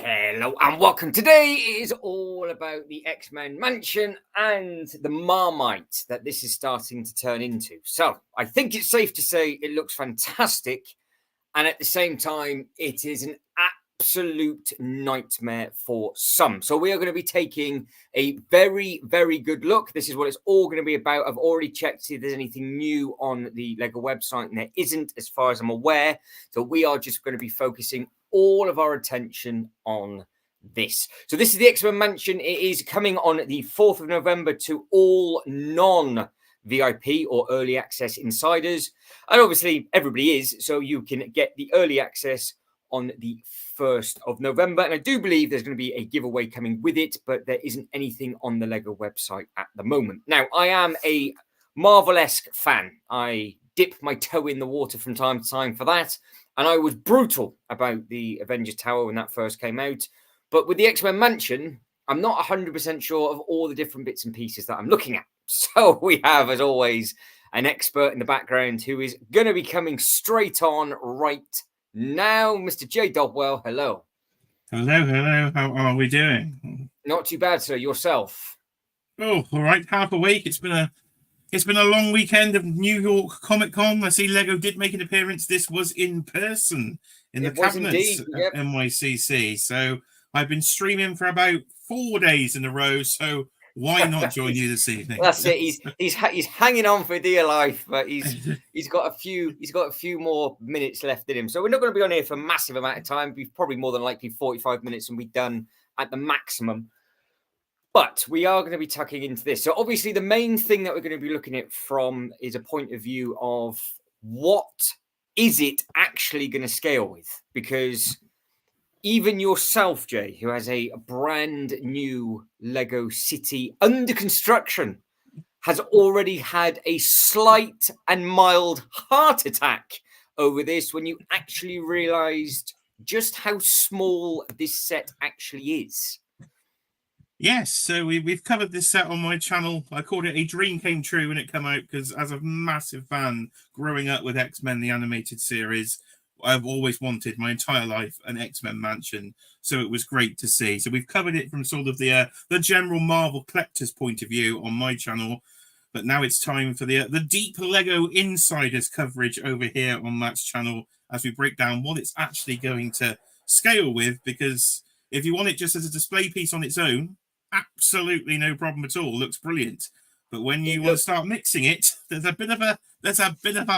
Hello and welcome. Today is all about the X-Men mansion and the Marmite that this is starting to turn into. So I think it's safe to say it looks fantastic, and at the same time it is an absolute nightmare for some. So we are going to be taking a very, very good look. This is what it's all going to be about. I've already checked to see if there's anything new on the Lego website, and there isn't as far as I'm aware. So we are just going to be focusing all of our attention on this. So this is the X-Men Mansion. It is coming on the 4th of November to all non-VIP or early access insiders. And obviously everybody is, so you can get the early access on the 1st of November. And I do believe there's going to be a giveaway coming with it, but there isn't anything on the Lego website at the moment. Now, I am a Marvel-esque fan. I dip my toe in the water from time to time for that. And I was brutal about the Avengers Tower when that first came out. But with the X-Men Mansion, I'm not 100% sure of all the different bits and pieces that I'm looking at. So we have, as always, an expert in the background who is going to be coming straight on right now. Mr. J. Dobwell, hello. Hello. How are we doing? Not too bad, sir. Yourself? Oh, all right. Half a week. It's been a long weekend of New York Comic Con. I see Lego did make an appearance. This was in person in the cabinets at NYCC. So I've been streaming for about 4 days in a row. So why not join you this evening? That's it. He's hanging on for dear life, but he's got a few more minutes left in him. So we're not going to be on here for a massive amount of time. We've probably more than likely 45 minutes, and we're done at the maximum. But we are going to be tucking into this. So obviously the main thing that we're going to be looking at from is a point of view of what is it actually going to scale with? Because even yourself, Jay, who has a brand new Lego city under construction, has already had a slight and mild heart attack over this when you actually realized just how small this set actually is. Yes, so we've covered this set on my channel. I called it A Dream Came True when it came out because as a massive fan growing up with X-Men, the animated series, I've always wanted my entire life an X-Men mansion. So it was great to see. So we've covered it from sort of the general Marvel collector's point of view on my channel. But now it's time for the deep Lego insiders coverage over here on Matt's channel as we break down what it's actually going to scale with. Because if you want it just as a display piece on its own, absolutely no problem at all. Looks brilliant. But when you want to start mixing it, there's a bit of a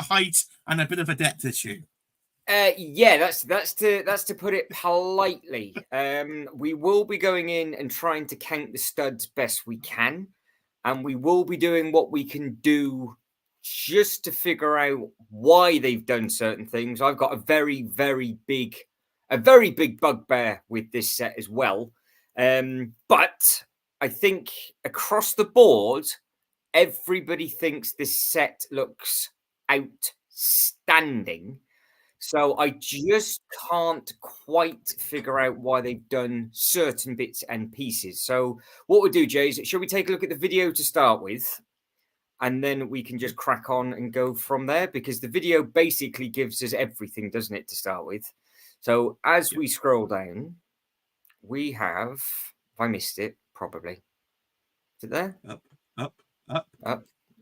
height and a bit of a depth issue. Yeah, that's to put it politely. We will be going in and trying to count the studs best we can, and we will be doing what we can do just to figure out why they've done certain things. I've got a very, very big bugbear with this set as well. But I think across the board, everybody thinks this set looks outstanding. So I just can't quite figure out why they've done certain bits and pieces. So what we'll do, Jay, is shall we take a look at the video to start with? And then we can just crack on and go from there, because the video basically gives us everything, doesn't it, to start with? So as we scroll down, we have, if I missed it, probably. Is it there? Up.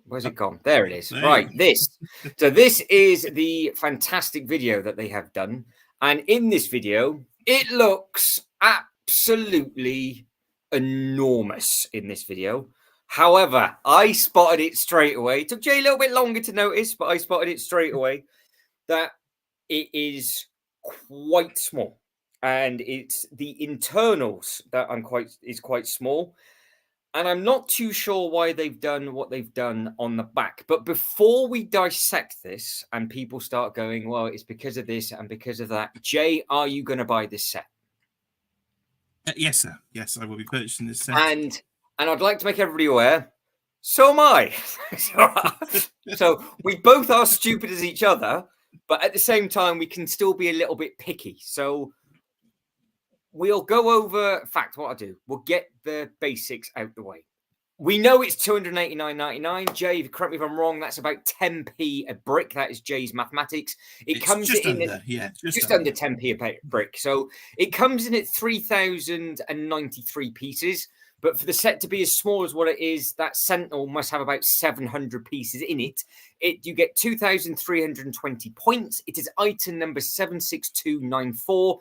Where's it gone? There it is. Right, this. So this is the fantastic video that they have done. And in this video, it looks absolutely enormous in this video. However, I spotted it straight away. It took Jay a little bit longer to notice, but I spotted it straight away that it is quite small. And it's the internals that is quite small. And I'm not too sure why they've done what they've done on the back. But before we dissect this and people start going, well, it's because of this and because of that, Jay, are you going to buy this set? Yes, sir. Yes, I will be purchasing this set. And I'd like to make everybody aware, so am I. So we both are stupid as each other, but at the same time, we can still be a little bit picky. So we'll go over, in fact, what I'll do, we'll get the basics out the way. We know it's £289.99. Jay, correct me if I'm wrong, that's about 10p a brick. That is Jay's mathematics. It's comes just in under, just under 10p a brick. So it comes in at 3,093 pieces. But for the set to be as small as what it is, that Sentinel must have about 700 pieces in it. You get 2,320 points. It is item number 76294.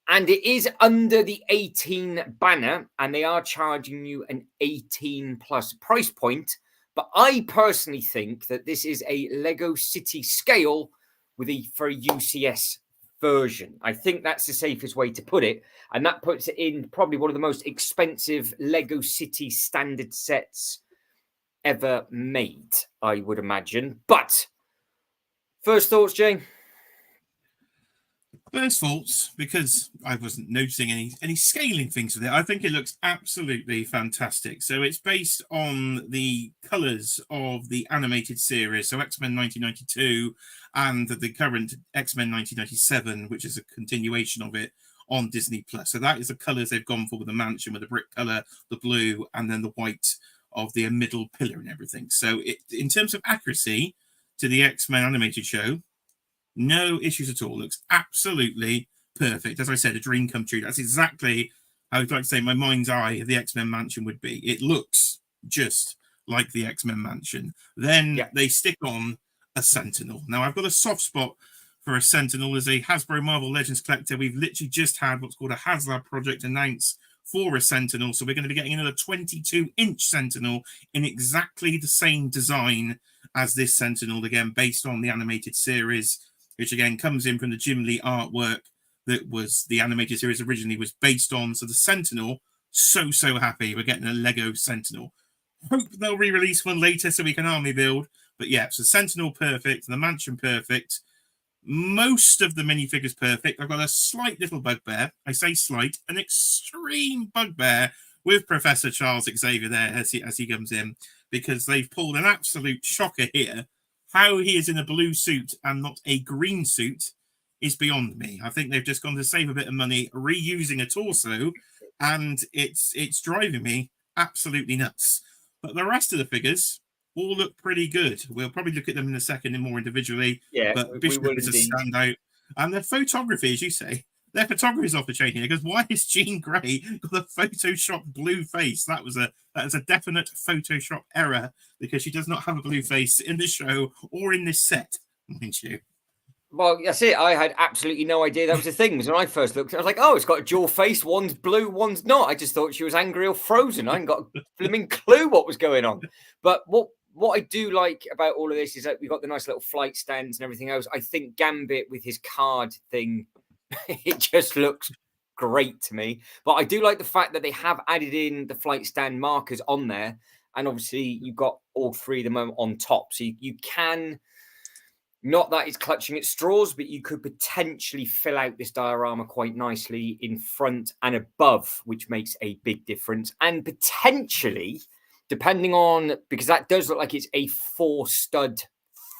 And it is under the 18 banner, and they are charging you an 18 plus price point. But I personally think that this is a Lego City scale for a UCS version. I think that's the safest way to put it. And that puts it in probably one of the most expensive Lego City standard sets ever made, I would imagine. But first thoughts, Jay? First thoughts, because I wasn't noticing any scaling things with it. I think it looks absolutely fantastic. So it's based on the colours of the animated series, so X-Men 1992 and the current X-Men 1997, which is a continuation of it on Disney Plus. So that is the colours they've gone for with the mansion, with the brick colour, the blue, and then the white of the middle pillar and everything. So in terms of accuracy to the X-Men animated show, no issues at all. Looks absolutely perfect. As I said, a dream come true. That's exactly how I would like to say my mind's eye of the X-Men mansion would be. It looks just like the X-Men mansion. Then they stick on a Sentinel. Now, I've got a soft spot for a Sentinel. As a Hasbro Marvel Legends collector, we've literally just had what's called a HasLab project announced for a Sentinel. So we're going to be getting another 22-inch Sentinel in exactly the same design as this Sentinel, again, based on the animated series, which again comes in from the Jim Lee artwork that was the animated series originally was based on. So the Sentinel, so happy we're getting a Lego Sentinel. Hope they'll re-release one later so we can army build. But yeah, so Sentinel perfect, the mansion perfect, most of the minifigures perfect. I've got a slight little bugbear. I say slight, an extreme bugbear with Professor Charles Xavier there as he comes in, because they've pulled an absolute shocker here. How he is in a blue suit and not a green suit is beyond me. I think they've just gone to save a bit of money reusing a torso, and it's driving me absolutely nuts. But the rest of the figures all look pretty good. We'll probably look at them in a second and more individually. Yeah, but Bishop is a standout. And their photography, as you say, their photography is off the chain here, because why is Jean Grey got a Photoshop blue face? That is a definite Photoshop error, because she does not have a blue face in the show or in this set, mind you. Well, that's it. I had absolutely no idea that was a thing. When I first looked, I was like, oh, it's got a dual face. One's blue, one's not. I just thought she was angry or frozen. I hadn't got a flipping clue what was going on. But what I do like about all of this is that we've got the nice little flight stands and everything else. I think Gambit with his card thing, it just looks great to me. But I do like the fact that they have added in the flight stand markers on there. And obviously, you've got all three of them on top. So you can, not that it's clutching at straws, but you could potentially fill out this diorama quite nicely in front and above, which makes a big difference. And potentially, depending on, because that does look like it's a 4-stud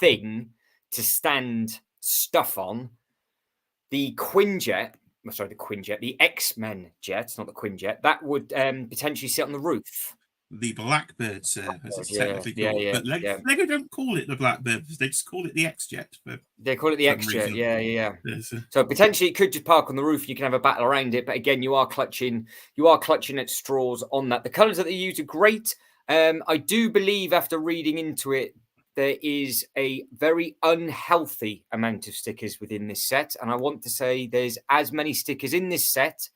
thing to stand stuff on, the Quinjet, the X-Men jet, not the Quinjet, that would potentially sit on the roof. The Blackbird, sir, as it's technically called. But Lego don't call it the Blackbird, they just call it the X-Jet. They call it the X-Jet, yeah. So potentially it could just park on the roof, you can have a battle around it, but again, you are clutching at straws on that. The colours that they use are great. I do believe, after reading into it, there is a very unhealthy amount of stickers within this set. And I want to say there's as many stickers in this set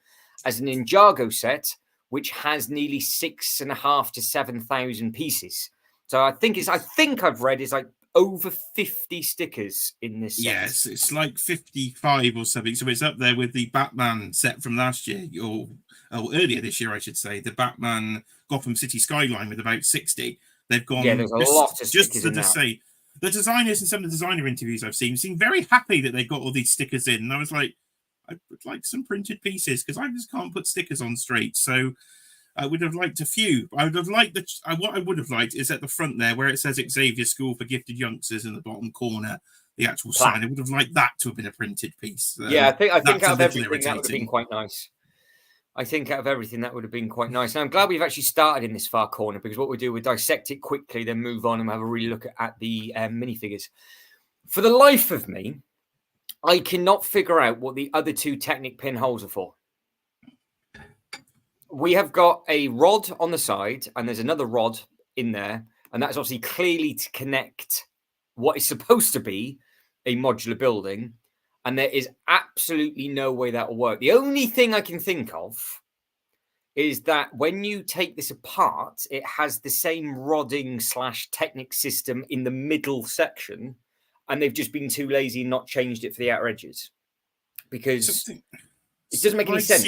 as an Ninjago set, which has nearly 6,500 to 7,000 pieces. So I think I've read is like over 50 stickers in this set. Yes, it's like 55 or something. So it's up there with the Batman set from last year, or earlier this year, I should say, the Batman Gotham City Skyline with about 60. They've gone. Yeah, there's a lot of stickers just to say, the designers and some of the designer interviews I've seen seem very happy that they got all these stickers in. And I was like, I would like some printed pieces, because I just can't put stickers on straight. So I would have liked a few. I would have liked what I would have liked is at the front there where it says Xavier School for Gifted Youngsters in the bottom corner, the actual sign. I would have liked that to have been a printed piece. Yeah, I think out of everything that would have been quite nice. I think out of everything, that would have been quite nice. And I'm glad we've actually started in this far corner, because what we do, we dissect it quickly, then move on and have a really look at the minifigures. For the life of me, I cannot figure out what the other two Technic pin holes are for. We have got a rod on the side, and there's another rod in there, and that's obviously clearly to connect what is supposed to be a modular building. And there is absolutely no way that will work. The only thing I can think of is that when you take this apart, it has the same rodding / Technic system in the middle section, and they've just been too lazy and not changed it for the outer edges, because it doesn't make any sense.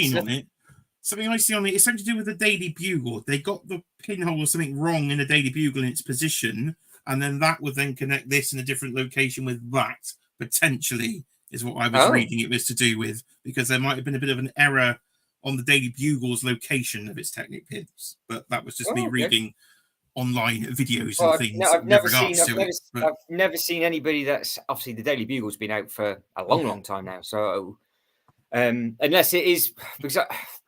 Something I see on it, it's something to do with the Daily Bugle. They got the pinhole or something wrong in the Daily Bugle in its position, and then that would then connect this in a different location with that, potentially. Is what I was reading it was to do with, because there might have been a bit of an error on the Daily Bugle's location of its Technic pins, but that was just me reading online videos and things. I've never seen anybody that's obviously the Daily Bugle's been out for a long time now. So unless it is, because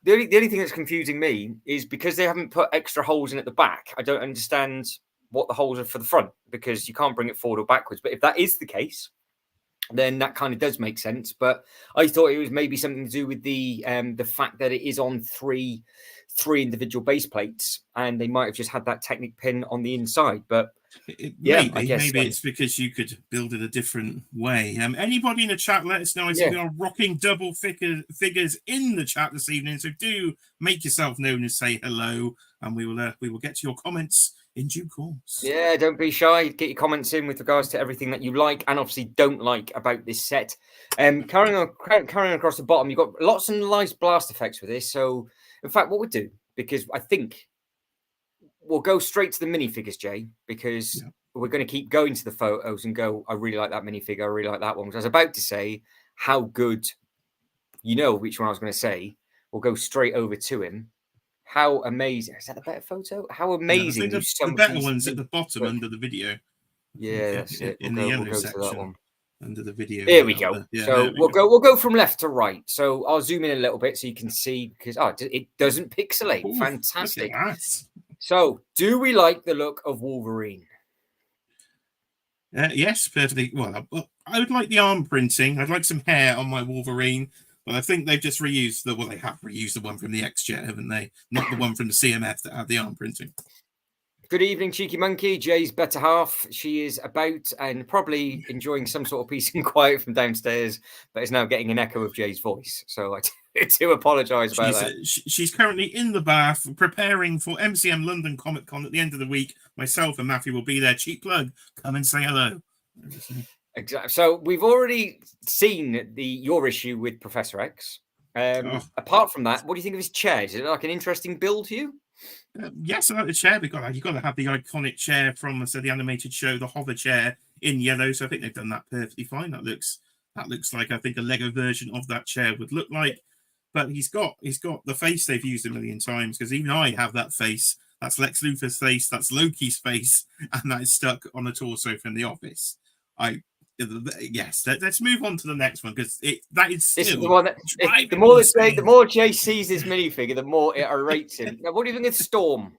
the only thing that's confusing me is because they haven't put extra holes in at the back. I don't understand what the holes are for the front, because you can't bring it forward or backwards. But if that is the case, then that kind of does make sense. But I thought it was maybe something to do with the fact that it is on three individual base plates, and they might have just had that Technic pin on the inside. But maybe it's because you could build it a different way. Anybody in the chat, let us know. I see we are rocking double figures in the chat this evening, so do make yourself known and say hello, and we will get to your comments in due course. Yeah, don't be shy. Get your comments in with regards to everything that you like and obviously don't like about this set. Carrying across the bottom, you've got lots of nice blast effects with this. So, in fact, what we'll do, because I think we'll go straight to the minifigures, Jay, because we're going to keep going to the photos and go, I really like that minifigure. I really like that one. Because I was about to say how good, which one I was going to say. We'll go straight over to him. How amazing. Is that a better photo? How amazing. The better one's at the bottom under the video. Yeah, that's it. In the yellow section under the video. There we go. So we'll go from left to right. So I'll zoom in a little bit so you can see, because it doesn't pixelate. Ooh, fantastic. So do we like the look of Wolverine? Yes, perfectly. Well, I would like the arm printing. I'd like some hair on my Wolverine. But I think they've just reused they have reused the one from the X-Jet, haven't they? Not the one from the CMF that had the arm printing. Good evening, Cheeky Monkey. Jay's better half. She is about and probably enjoying some sort of peace and quiet from downstairs, but is now getting an echo of Jay's voice. So I do apologise about that. She's currently in the bath preparing for MCM London Comic Con at the end of the week. Myself and Matthew will be there. Cheap plug. Come and say hello. Exactly. So we've already seen your issue with Professor X. Apart from that, what do you think of his chair? Is it like an interesting build to you? Yes, I like the chair. You've got to have the iconic chair from the animated show, the hover chair in yellow. So I think they've done that perfectly fine. That looks like I think a Lego version of that chair would look like. But he's got the face they've used a million times, because even I have that face. That's Lex Luthor's face. That's Loki's face, and that is stuck on the torso from The Office. Yes, let's move on to the next one, because that is still the one that the more Jay sees this minifigure, the more it irrates him. Now, what do you think of Storm?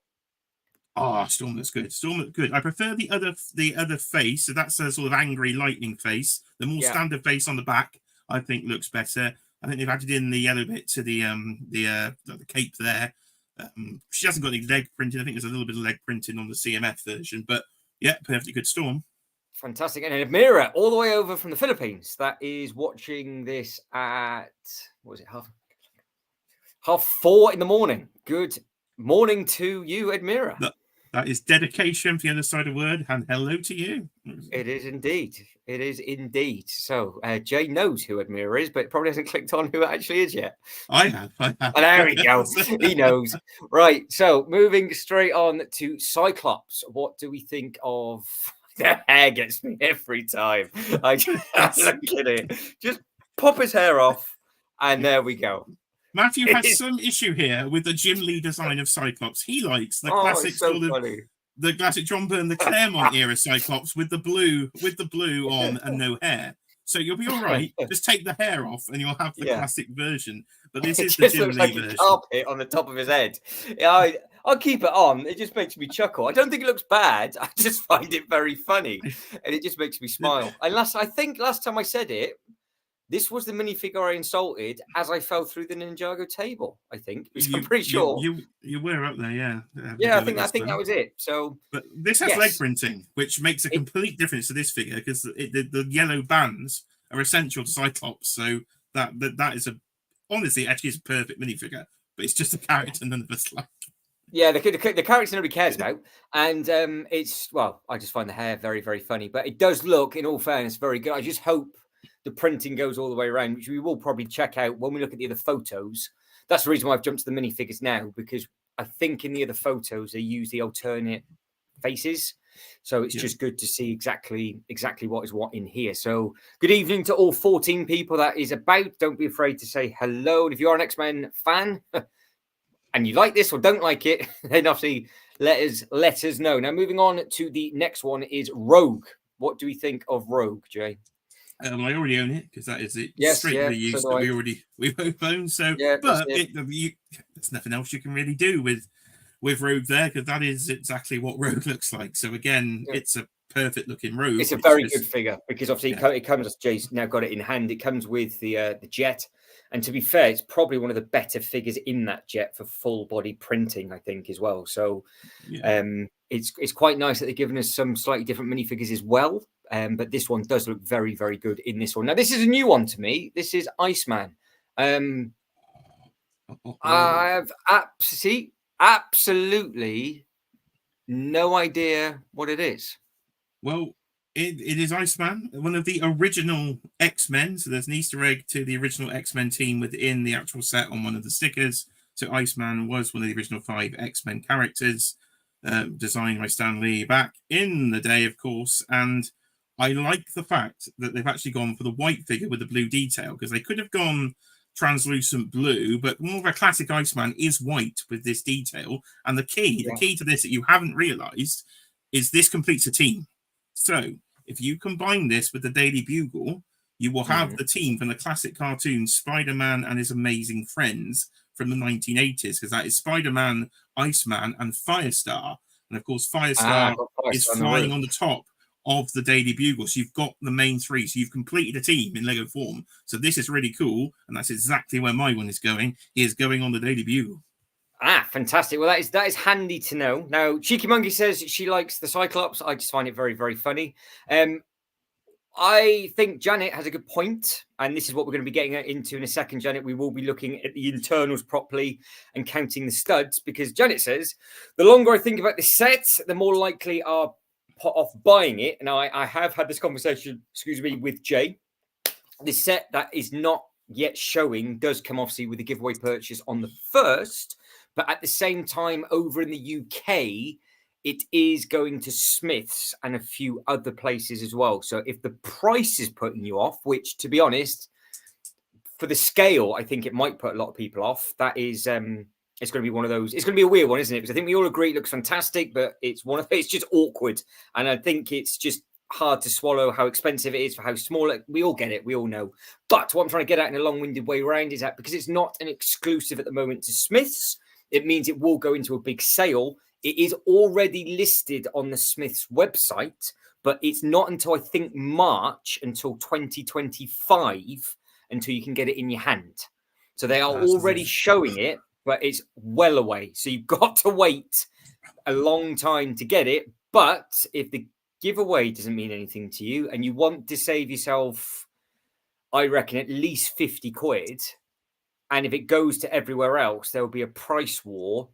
Storm looks good. Storm looks good. I prefer the other face. So that's a sort of angry lightning face. The more standard face on the back, I think, looks better. I think they've added in the yellow bit to the cape there. She hasn't got any leg printing. I think there's a little bit of leg printing on the CMF version, but yeah, perfectly good Storm. Fantastic. And Admira, all the way over from the Philippines, that is watching this at, what was it, half 4 in the morning. Good morning to you, Admira. That is dedication for the other side of the word, and hello to you. It is indeed. It is indeed. So Jay knows who Admira is, but probably hasn't clicked on who it actually is yet. I have. And there we go. He knows. Right. So moving straight on to Cyclops. What do we think of... The hair gets me every time. I just look at it. Just pop his hair off, and there we go. Matthew has some issue here with the Jim Lee design of Cyclops. He likes the classic the classic John Byrne, the Claremont era Cyclops with the blue on and no hair. So you'll be all right. Just take the hair off and you'll have the classic version. But this is the just Jim looks Lee like version. a carpet on the top of his head. Yeah, I'll keep it on. It just makes me chuckle. I don't think it looks bad. I just find it very funny, and it just makes me smile. And I think last time I said it, this was the minifigure I insulted as I fell through the Ninjago table. I think, I'm pretty sure. You were up there, yeah. Yeah, I think that was it. So, but this has leg printing, which makes a complete difference to this figure because the yellow bands are essential to Cyclops. So that is honestly actually is a perfect minifigure, but it's just a character none of us like. Yeah, the character nobody cares about, and I just find the hair very, very funny, but it does look, in all fairness, very good. I just hope the printing goes all the way around, which we will probably check out when we look at the other photos. That's the reason why I've jumped to the minifigures now, because I think in the other photos they use the alternate faces, so it's just good to see exactly what is what in here. So good evening to all 14 people that is about. Don't be afraid to say hello, and if you are an X-Men fan and you like this or don't like it, then obviously let us know. Now, moving on to the next one is Rogue. What do we think of Rogue, Jay? I already own it because that is it. Yes, straight reuse that we both own. So, but there's nothing else you can really do with Rogue there because that is exactly what Rogue looks like. So again, it's a perfect looking Rogue. It's a very good figure because obviously it comes, as Jay's now got it in hand. It comes with the jet. And to be fair, it's probably one of the better figures in that jet for full body printing, I think, as well. So it's quite nice that they've given us some slightly different minifigures as well. But this one does look very, very good in this one. Now, this is a new one to me. This is Iceman. I have absolutely no idea what it is. Well, it is Iceman, one of the original X-Men. So there's an Easter egg to the original X-Men team within the actual set on one of the stickers. So Iceman was one of the original 5 X-Men characters designed by Stan Lee back in the day, of course. And I like the fact that they've actually gone for the white figure with the blue detail because they could have gone translucent blue, but more of a classic Iceman is white with this detail. And the key to this that you haven't realized is this completes a team. So if you combine this with the Daily Bugle, you will have the team from the classic cartoon Spider-Man and His Amazing Friends from the 1980s, because that is Spider-Man, Iceman, and Firestar. And of course, Firestar is flying on the top of the Daily Bugle. So you've got the main 3. So you've completed a team in Lego form. So this is really cool. And that's exactly where my one is going. He is going on the Daily Bugle. Fantastic. Well, that is handy to know. Now, Cheeky Monkey says she likes the Cyclops. I just find it very, very funny. I think Janet has a good point, and this is what we're going to be getting into in a second, Janet. We will be looking at the internals properly and counting the studs, because Janet says, the longer I think about this set, the more likely I'll put off buying it. Now, I have had this conversation, with Jay. This set that is not yet showing does come obviously with a giveaway purchase on the 1st. But at the same time, over in the UK, it is going to Smith's and a few other places as well. So if the price is putting you off, which, to be honest, for the scale, I think it might put a lot of people off. That is, it's going to be one of those. It's going to be a weird one, isn't it? Because I think we all agree it looks fantastic, but it's just awkward. And I think it's just hard to swallow how expensive it is for how small it. We all get it. We all know. But what I'm trying to get at in a long-winded way around is that because it's not an exclusive at the moment to Smith's, it means it will go into a big sale. It is already listed on the Smith's website, but it's not until I think March until 2025 until you can get it in your hand. So they are already showing it, but it's well away. So you've got to wait a long time to get it. But if the giveaway doesn't mean anything to you and you want to save yourself, I reckon, at least 50 quid, and if it goes to everywhere else, there will be a price war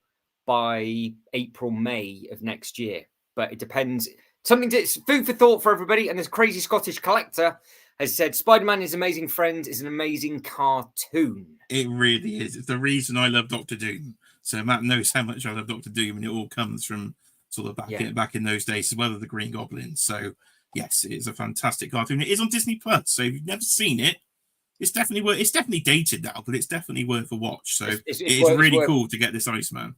by April, May of next year. But it depends. It's food for thought for everybody. And this crazy Scottish collector has said Spider-Man His Amazing Friends is an amazing cartoon. It really is. It's the reason I love Doctor Doom. So Matt knows how much I love Doctor Doom, and it all comes from sort of back in those days, as well as the Green Goblin. So yes, it is a fantastic cartoon. It is on Disney Plus. So if you've never seen it, it's definitely dated now, but it's definitely worth a watch. So it's really cool to get this Iceman.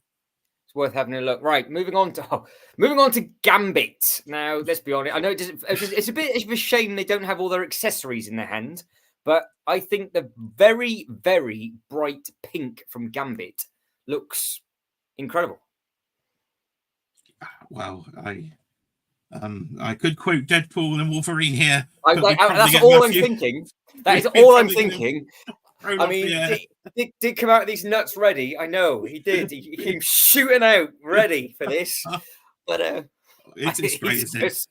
It's worth having a look. Right, moving on to Gambit. Now, let's be honest. I know it's a bit of a shame they don't have all their accessories in their hand, but I think the very, very bright pink from Gambit looks incredible. Well, I could quote Deadpool and Wolverine here. That's all I'm thinking. That is all I'm thinking. I mean, did come out with these nuts ready. I know he did. He came shooting out ready for this. But it's great, isn't it?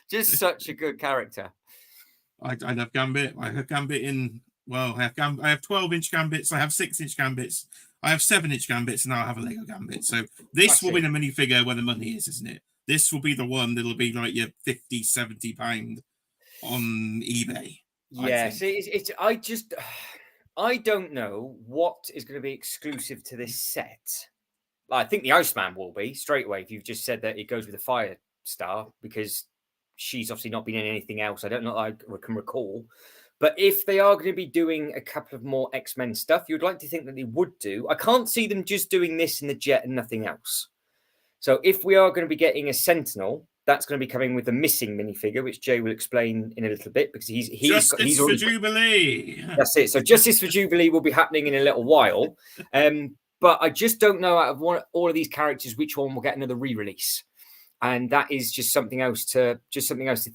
Just such a good character. I love Gambit. I have Gambit in. Well, I have 12-inch Gambits. I have 6-inch Gambits. I have 7-inch Gambits, and now I have a Lego Gambit. So this will be the minifigure where the money is, isn't it? This will be the one that'll be like your £50-70 on eBay. Yes, I don't know what is going to be exclusive to this set. I think the Iceman will be straight away if you've just said that it goes with the Fire Star, because she's obviously not been in anything else. I don't know I can recall. But if they are going to be doing a couple of more X-Men stuff, you'd like to think that they would do. I can't see them just doing this in the Jet and nothing else. So if we are going to be getting a Sentinel, that's going to be coming with a missing minifigure, which Jay will explain in a little bit, because he's Justice for Jubilee. That's it. So Justice for Jubilee will be happening in a little while. But I just don't know out of all of these characters which one will get another re-release. And that is just something else to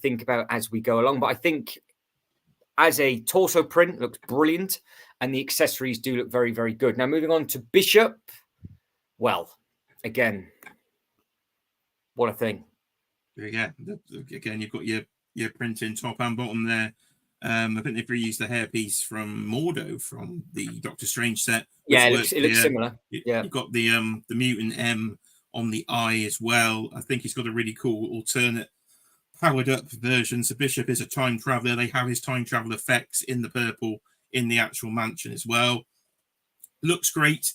think about as we go along. But I think as a torso print, looks brilliant, and the accessories do look very, very good. Now, moving on to Bishop. Well, again, what a thing. Yeah, again, you've got your printing top and bottom there. I think they've reused the hairpiece from Mordo from the Doctor Strange set. Yeah, it looks similar. Yeah, you've got the mutant M on the eye as well. I think he's got a really cool alternate powered up version. So Bishop is a time traveler. They have his time travel effects in the purple in the actual mansion as well. Looks great.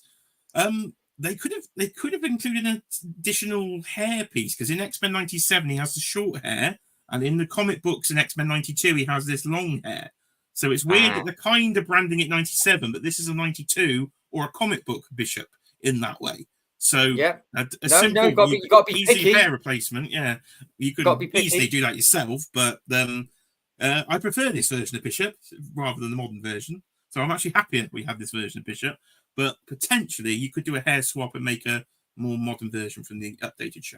They could have included an additional hair piece, because in X-Men 97 he has the short hair, and in the comic books in X-Men 92 he has this long hair. So it's weird that they're kind of branding it 97, but this is a 92 or a comic book Bishop in that way. So yeah, simple, you got to be easy picky. hair replacement. Yeah, you could easily do that yourself, but I prefer this version of Bishop rather than the modern version. So I'm actually happier we have this version of Bishop. But potentially you could do a hair swap and make a more modern version from the updated show.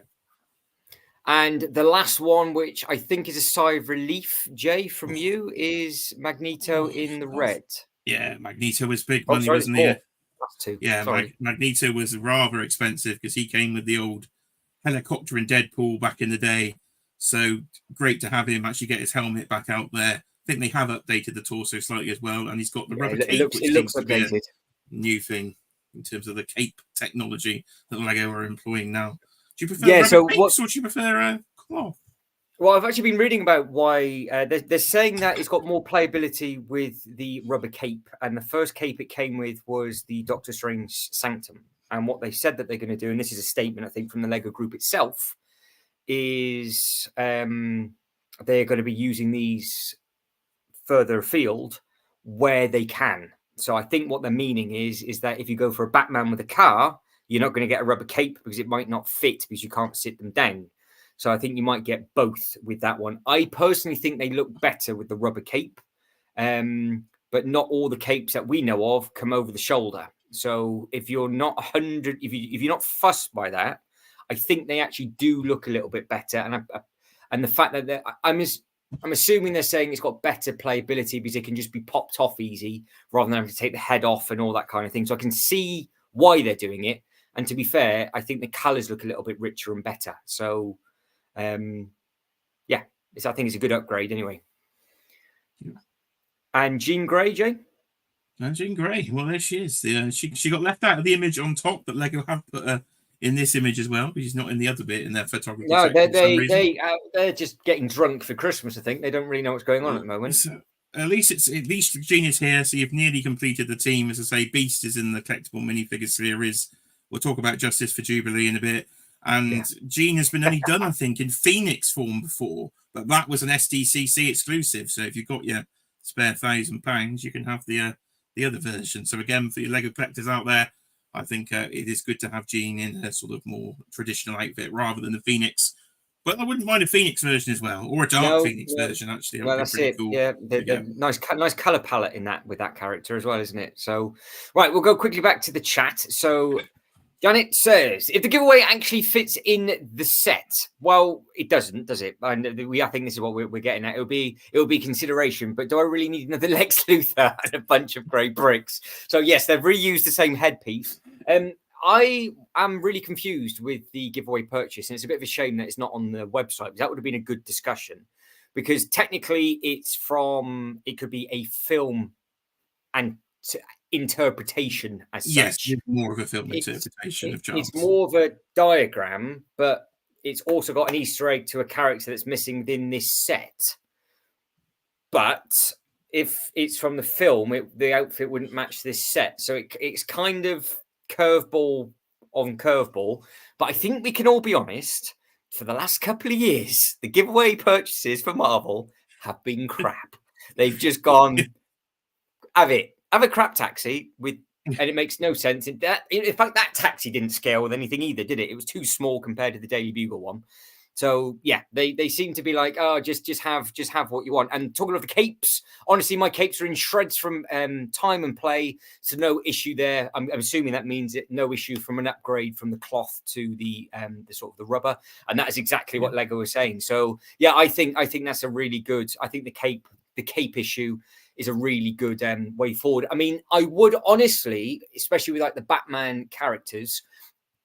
And the last one, which I think is a sigh of relief, Jay, from you, is Magneto in the red. Yeah, Magneto was big money, wasn't he? That's two. Yeah, Magneto was rather expensive because he came with the old helicopter in Deadpool back in the day. So great to have him actually get his helmet back out there. I think they have updated the torso slightly as well, and he's got the rubber cape. It looks updated. New thing in terms of the cape technology that Lego are employing now. Do you prefer capes, or do you prefer cloth? Well, I've actually been reading about why they're saying that it's got more playability with the rubber cape, and the first cape it came with was the Doctor Strange Sanctum. And what they said that they're going to do, and this is a statement I think from the Lego group itself, is they're going to be using these further afield where they can. So I think what they're meaning is that if you go for a Batman with a car, you're not going to get a rubber cape because it might not fit because you can't sit them down. So I think you might get both with that one. I personally think they look better with the rubber cape, but not all the capes that we know of come over the shoulder. So if you're not 100, if you're not fussed by that, I think they actually do look a little bit better. And the fact that I'm assuming they're saying it's got better playability because it can just be popped off easy rather than having to take the head off and all that kind of thing. So I can see why they're doing it. And to be fair, I think the colours look a little bit richer and better. So, I think it's a good upgrade anyway. Yeah. And Jean Grey, Jay? Jean Grey. Well, there she is. She got left out of the image on top, but Lego have put her in this image as well, but she's not in the other bit in their photography. No, they're just getting drunk for Christmas. I think they don't really know what's going on at the moment. So at least Jean is here, so you've nearly completed the team. As I say, Beast is in the collectible minifigure series. We'll talk about Justice for Jubilee in a bit. And Jean has been only done, I think, in Phoenix form before, but that was an SDCC exclusive. So if you've got your spare £1,000, you can have the other version. So again, for your Lego collectors out there, I think it is good to have Jean in her sort of more traditional outfit rather than the Phoenix. But I wouldn't mind a Phoenix version as well, or a Dark Phoenix version. Actually, that would be that's pretty it. cool. Yeah, the nice color palette in that with that character as well, isn't it? So, right, we'll go quickly back to the chat. So, Janet says, if the giveaway actually fits in the set, well, it doesn't, does it? And I think this is what we're getting at. It'll be consideration, but do I really need another Lex Luthor and a bunch of grey bricks? So yes, they've reused the same headpiece. I am really confused with the giveaway purchase, and it's a bit of a shame that it's not on the website, because that would have been a good discussion. Because technically, it could be a film and interpretation as such. Yes, more of a film interpretation of Charles. It's more of a diagram, but it's also got an Easter egg to a character that's missing within this set. But if it's from the film, the outfit wouldn't match this set. So it's kind of curveball on curveball. But I think we can all be honest, for the last couple of years, the giveaway purchases for Marvel have been crap. They've just gone, have a crap taxi and it makes no sense. In fact, that taxi didn't scale with anything either, did it? It was too small compared to the Daily Bugle one. So yeah, they seem to be like, oh, just have what you want. And talking of the capes, honestly, my capes are in shreds from time and play, so no issue there. I'm assuming that means no issue from an upgrade from the cloth to the sort of the rubber, and that is exactly what Lego was saying. So yeah, I think that's a really good. I think the cape issue is a really good way forward. I mean, I would honestly, especially with like the Batman characters,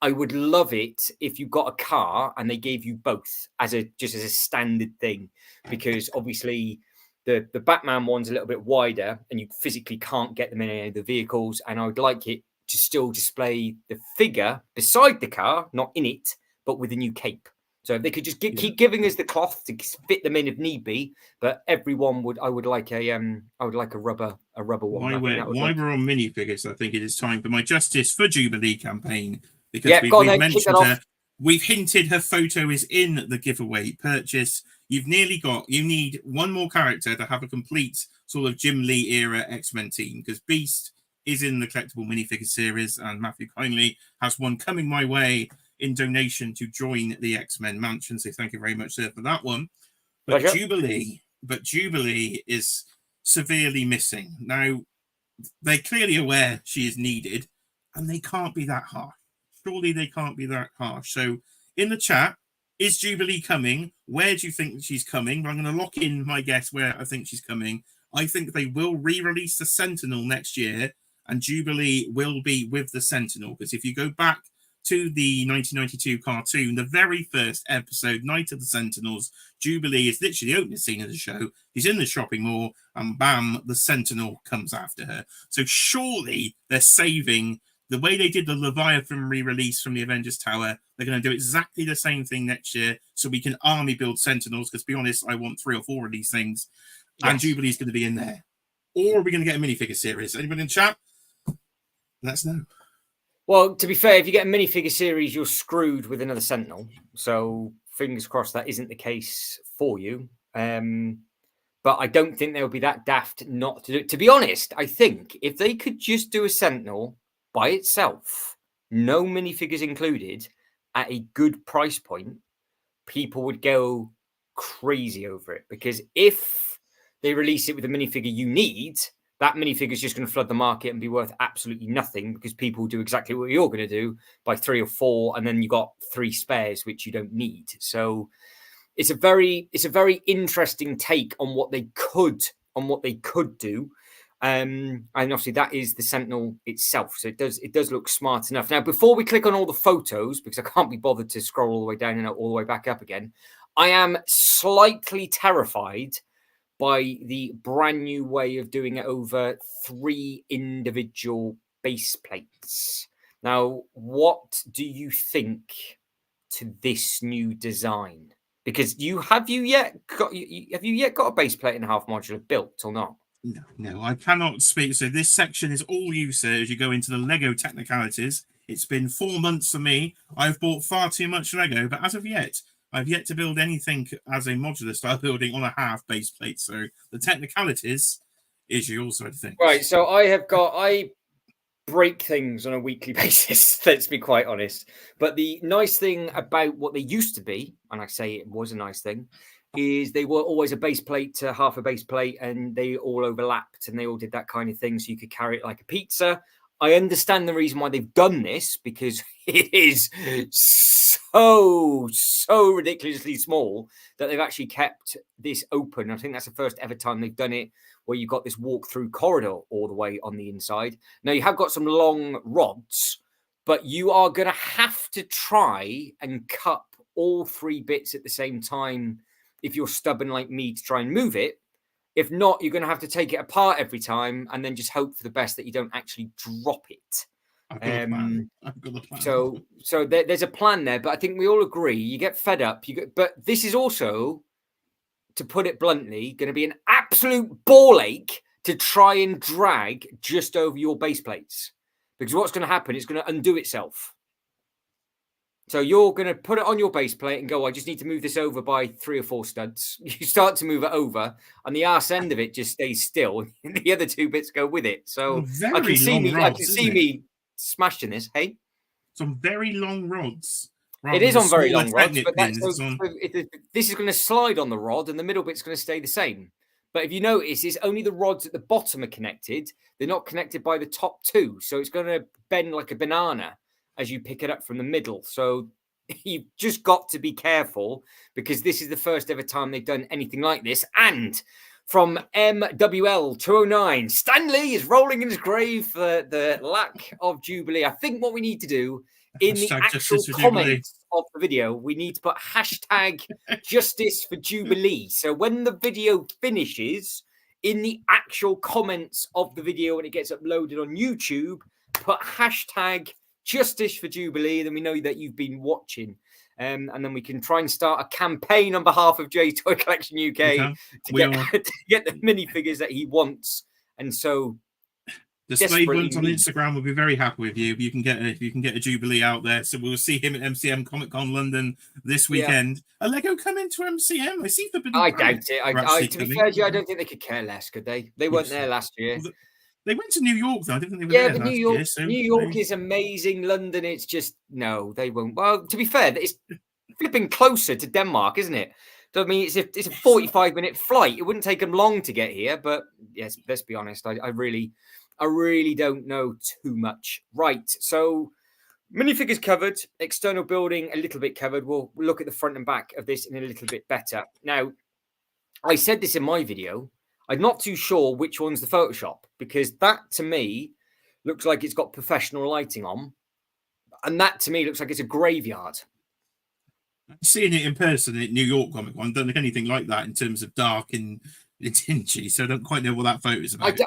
I would love it if you got a car and they gave you both as a standard thing, because obviously the Batman one's a little bit wider and you physically can't get them in any of the vehicles. And I would like it to still display the figure beside the car, not in it, but with a new cape. So if they could just keep giving us the cloth to fit them in if need be, but everyone I would like a rubber one. Why we're on minifigures, I think it is time for my Justice for Jubilee campaign, because we've hinted her photo is in the giveaway purchase. You need one more character to have a complete sort of Jim Lee era X-Men team, because Beast is in the collectible minifigure series, and Matthew kindly has one coming my way in donation to join the X-Men mansion. So thank you very much, sir, for that one. But Jubilee is severely missing. Now, they're clearly aware she is needed, and they can't be that harsh. Surely they can't be that harsh. So in the chat, is Jubilee coming? Where do you think she's coming? I'm going to lock in my guess where I think she's coming. I think they will re-release the Sentinel next year, and Jubilee will be with the Sentinel. Because if you go back to the 1992 cartoon, the very first episode, Night of the Sentinels, Jubilee is literally the opening scene of the show. He's in the shopping mall, and bam, the Sentinel comes after her. So surely they're saving the way they did the Leviathan re-release from the Avengers Tower. They're going to do exactly the same thing next year, so we can army build Sentinels. Because to be honest, I want 3 or 4 of these things, and Jubilee's going to be in there. Or are we going to get a minifigure series? Anybody in chat? Let us know. Well, to be fair, if you get a minifigure series, you're screwed with another Sentinel. So fingers crossed that isn't the case for you. But I don't think they'll be that daft not to do it. To be honest, I think if they could just do a Sentinel by itself, no minifigures included, at a good price point, people would go crazy over it. Because if they release it with a minifigure you need, that minifigure is just going to flood the market and be worth absolutely nothing, because people do exactly what you're going to do, buy 3 or 4, and then you got 3 spares which you don't need. So it's a very interesting take on what they could do. And obviously that is the Sentinel itself. So it does look smart enough. Now, before we click on all the photos, because I can't be bothered to scroll all the way down and all the way back up again, I am slightly terrified by the brand new way of doing it over 3 individual base plates. Now, what do you think to this new design? Because have you yet got a base plate and a half modular built or not? No, I cannot speak. So this section is all you, sir, as you go into the Lego technicalities. It's been 4 months for me. I've bought far too much Lego, but as of yet, I've yet to build anything as a modular style building on a half base plate. So the technicalities is your side of things. Right. So I break things on a weekly basis, let's be quite honest. But the nice thing about what they used to be, and I say it was a nice thing, is they were always a base plate to half a base plate, and they all overlapped and they all did that kind of thing. So you could carry it like a pizza. I understand the reason why they've done this, because it is so ridiculously small that they've actually kept this open. I think that's the first ever time they've done it where you've got this walk-through corridor all the way on the inside. Now, you have got some long rods, but you are going to have to try and cut all 3 bits at the same time if you're stubborn like me to try and move it. If not, you're going to have to take it apart every time and then just hope for the best that you don't actually drop it. I've got a plan. So there's a plan there, but I think we all agree you get fed up. But this is also, to put it bluntly, going to be an absolute ball ache to try and drag just over your base plates, because what's going to happen, it's going to undo itself. So you're going to put it on your base plate and go, I just need to move this over by 3 or 4 studs. You start to move it over and the arse end of it just stays still and the other 2 bits go with it. So I can see me smashing this. Hey, some very long rods. It is on very long rods, but this is going to slide on the rod and the middle bit's going to stay the same. But if you notice, it's only the rods at the bottom are connected. They're not connected by the top 2. So it's going to bend like a banana as you pick it up from the middle. So you've just got to be careful, because this is the first ever time they've done anything like this. And from MWL209, Stanley is rolling in his grave for the lack of Jubilee. I think what we need to do in the actual comments of the video, we need to put hashtag justice for Jubilee. So when the video finishes, in the actual comments of the video, when it gets uploaded on YouTube, put hashtag justice for Jubilee, then we know that you've been watching. And then we can try and start a campaign on behalf of Jay's Toy Collection UK to get the minifigures that he wants. And so the slave ones on Instagram will be very happy with you if you can get a Jubilee out there. So we'll see him at MCM Comic Con London this weekend. Yeah. A Lego come into MCM? I see the. I doubt it. To be fair, I don't think they could care less, could they? They weren't there last year. Well, they went to New York, though. I didn't think they were there last year. So New York is amazing. London, it's just, no, they won't. Well, to be fair, it's flipping closer to Denmark, isn't it? So, I mean, it's a 45-minute flight. It wouldn't take them long to get here. But, yes, let's be honest. I really don't know too much. Right, so minifigures covered. External building a little bit covered. We'll look at the front and back of this in a little bit better. Now, I said this in my video. I'm not too sure which one's the Photoshop, because that to me looks like it's got professional lighting on. And that to me looks like it's a graveyard. Seeing it in person at New York Comic Con, I don't look anything like that in terms of dark and dingy, so I don't quite know what that photo is about.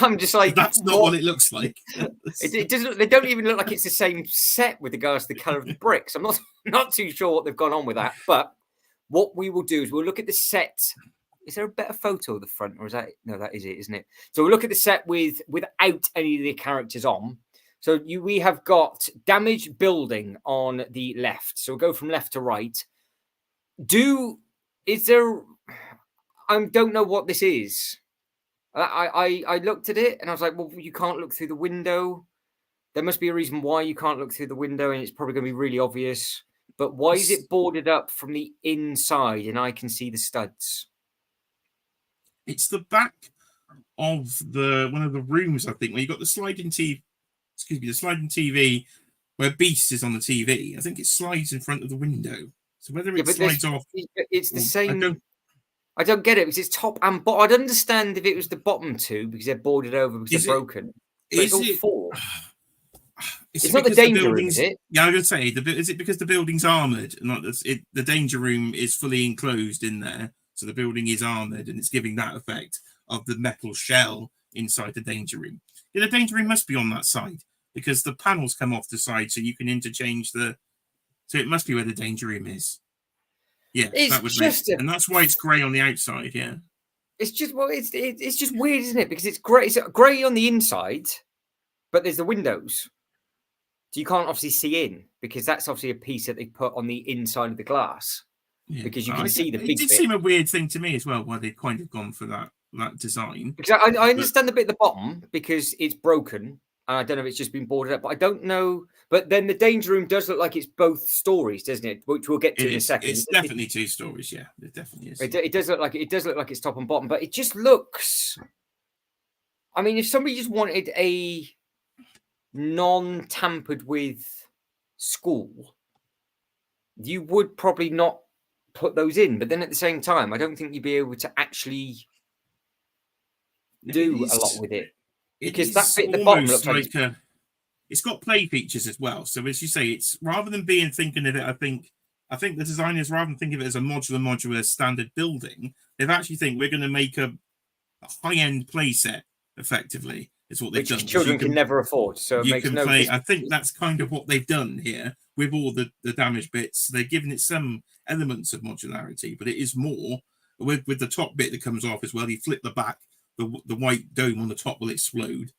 I'm just like, that's not what it looks like. It doesn't. They don't even look like it's the same set with regards to the color of the bricks. I'm not too sure what they've gone on with that. But what we will do is we'll look at the set. Is there a better photo of the front, or is that no? That is it, isn't it? So we'll look at the set without any of the characters on. So we have got damaged building on the left. So we'll go from left to right. Is there? I don't know what this is. I looked at it and I was like, well, you can't look through the window. There must be a reason why you can't look through the window, and it's probably going to be really obvious. But why is it boarded up from the inside and I can see the studs? It's the back of one of the rooms, I think, where you got the sliding TV. Excuse me, the sliding TV where Beast is on the TV. I think it slides in front of the window. So whether it slides off, it's the same. I don't get it, because it's top and bottom. I'd understand if it was the bottom 2 because they're boarded over because they're broken. But it's all 4. It's not the danger room, is it? Yeah, I was going to say, is it because the building's armoured? Not the danger room is fully enclosed in there. So the building is armoured, and it's giving that effect of the metal shell inside the danger room. Yeah, the danger room must be on that side, because the panels come off the side, so you can interchange the. So it must be where the danger room is. Yeah, that would and that's why it's grey on the outside. Yeah, it's just it's just weird, isn't it? Because it's grey. It's grey on the inside, but there's the windows, so you can't obviously see in, because that's obviously a piece that they put on the inside of the glass. Yeah, because you can see the big. It did seem a weird thing to me as well, why they've kind of gone for that. that design. Because I understand the bit at the bottom because it's broken. And I don't know if it's just been boarded up, but I don't know. But then the Danger Room does look like it's both stories, doesn't it? Which we'll get to in a second. It's definitely 2 stories. Yeah, it definitely is. It does look like it's top and bottom, but it just looks. I mean, if somebody just wanted a non-tampered with school, you would probably not put those in. But then at the same time, I don't think you'd be able to actually do a lot with it. Because that bit at the bottom looks like it's got play features as well. So as you say, it's rather than thinking of it, I think the designers, rather than thinking of it as a modular standard building, they've actually think we're going to make a high-end play set effectively. Is what they've done. Children can never afford. So it makes no play. I think that's kind of what they've done here with all the damaged bits. They've given it some elements of modularity, but it is more with the top bit that comes off as well. You flip the back, the white dome on the top will explode.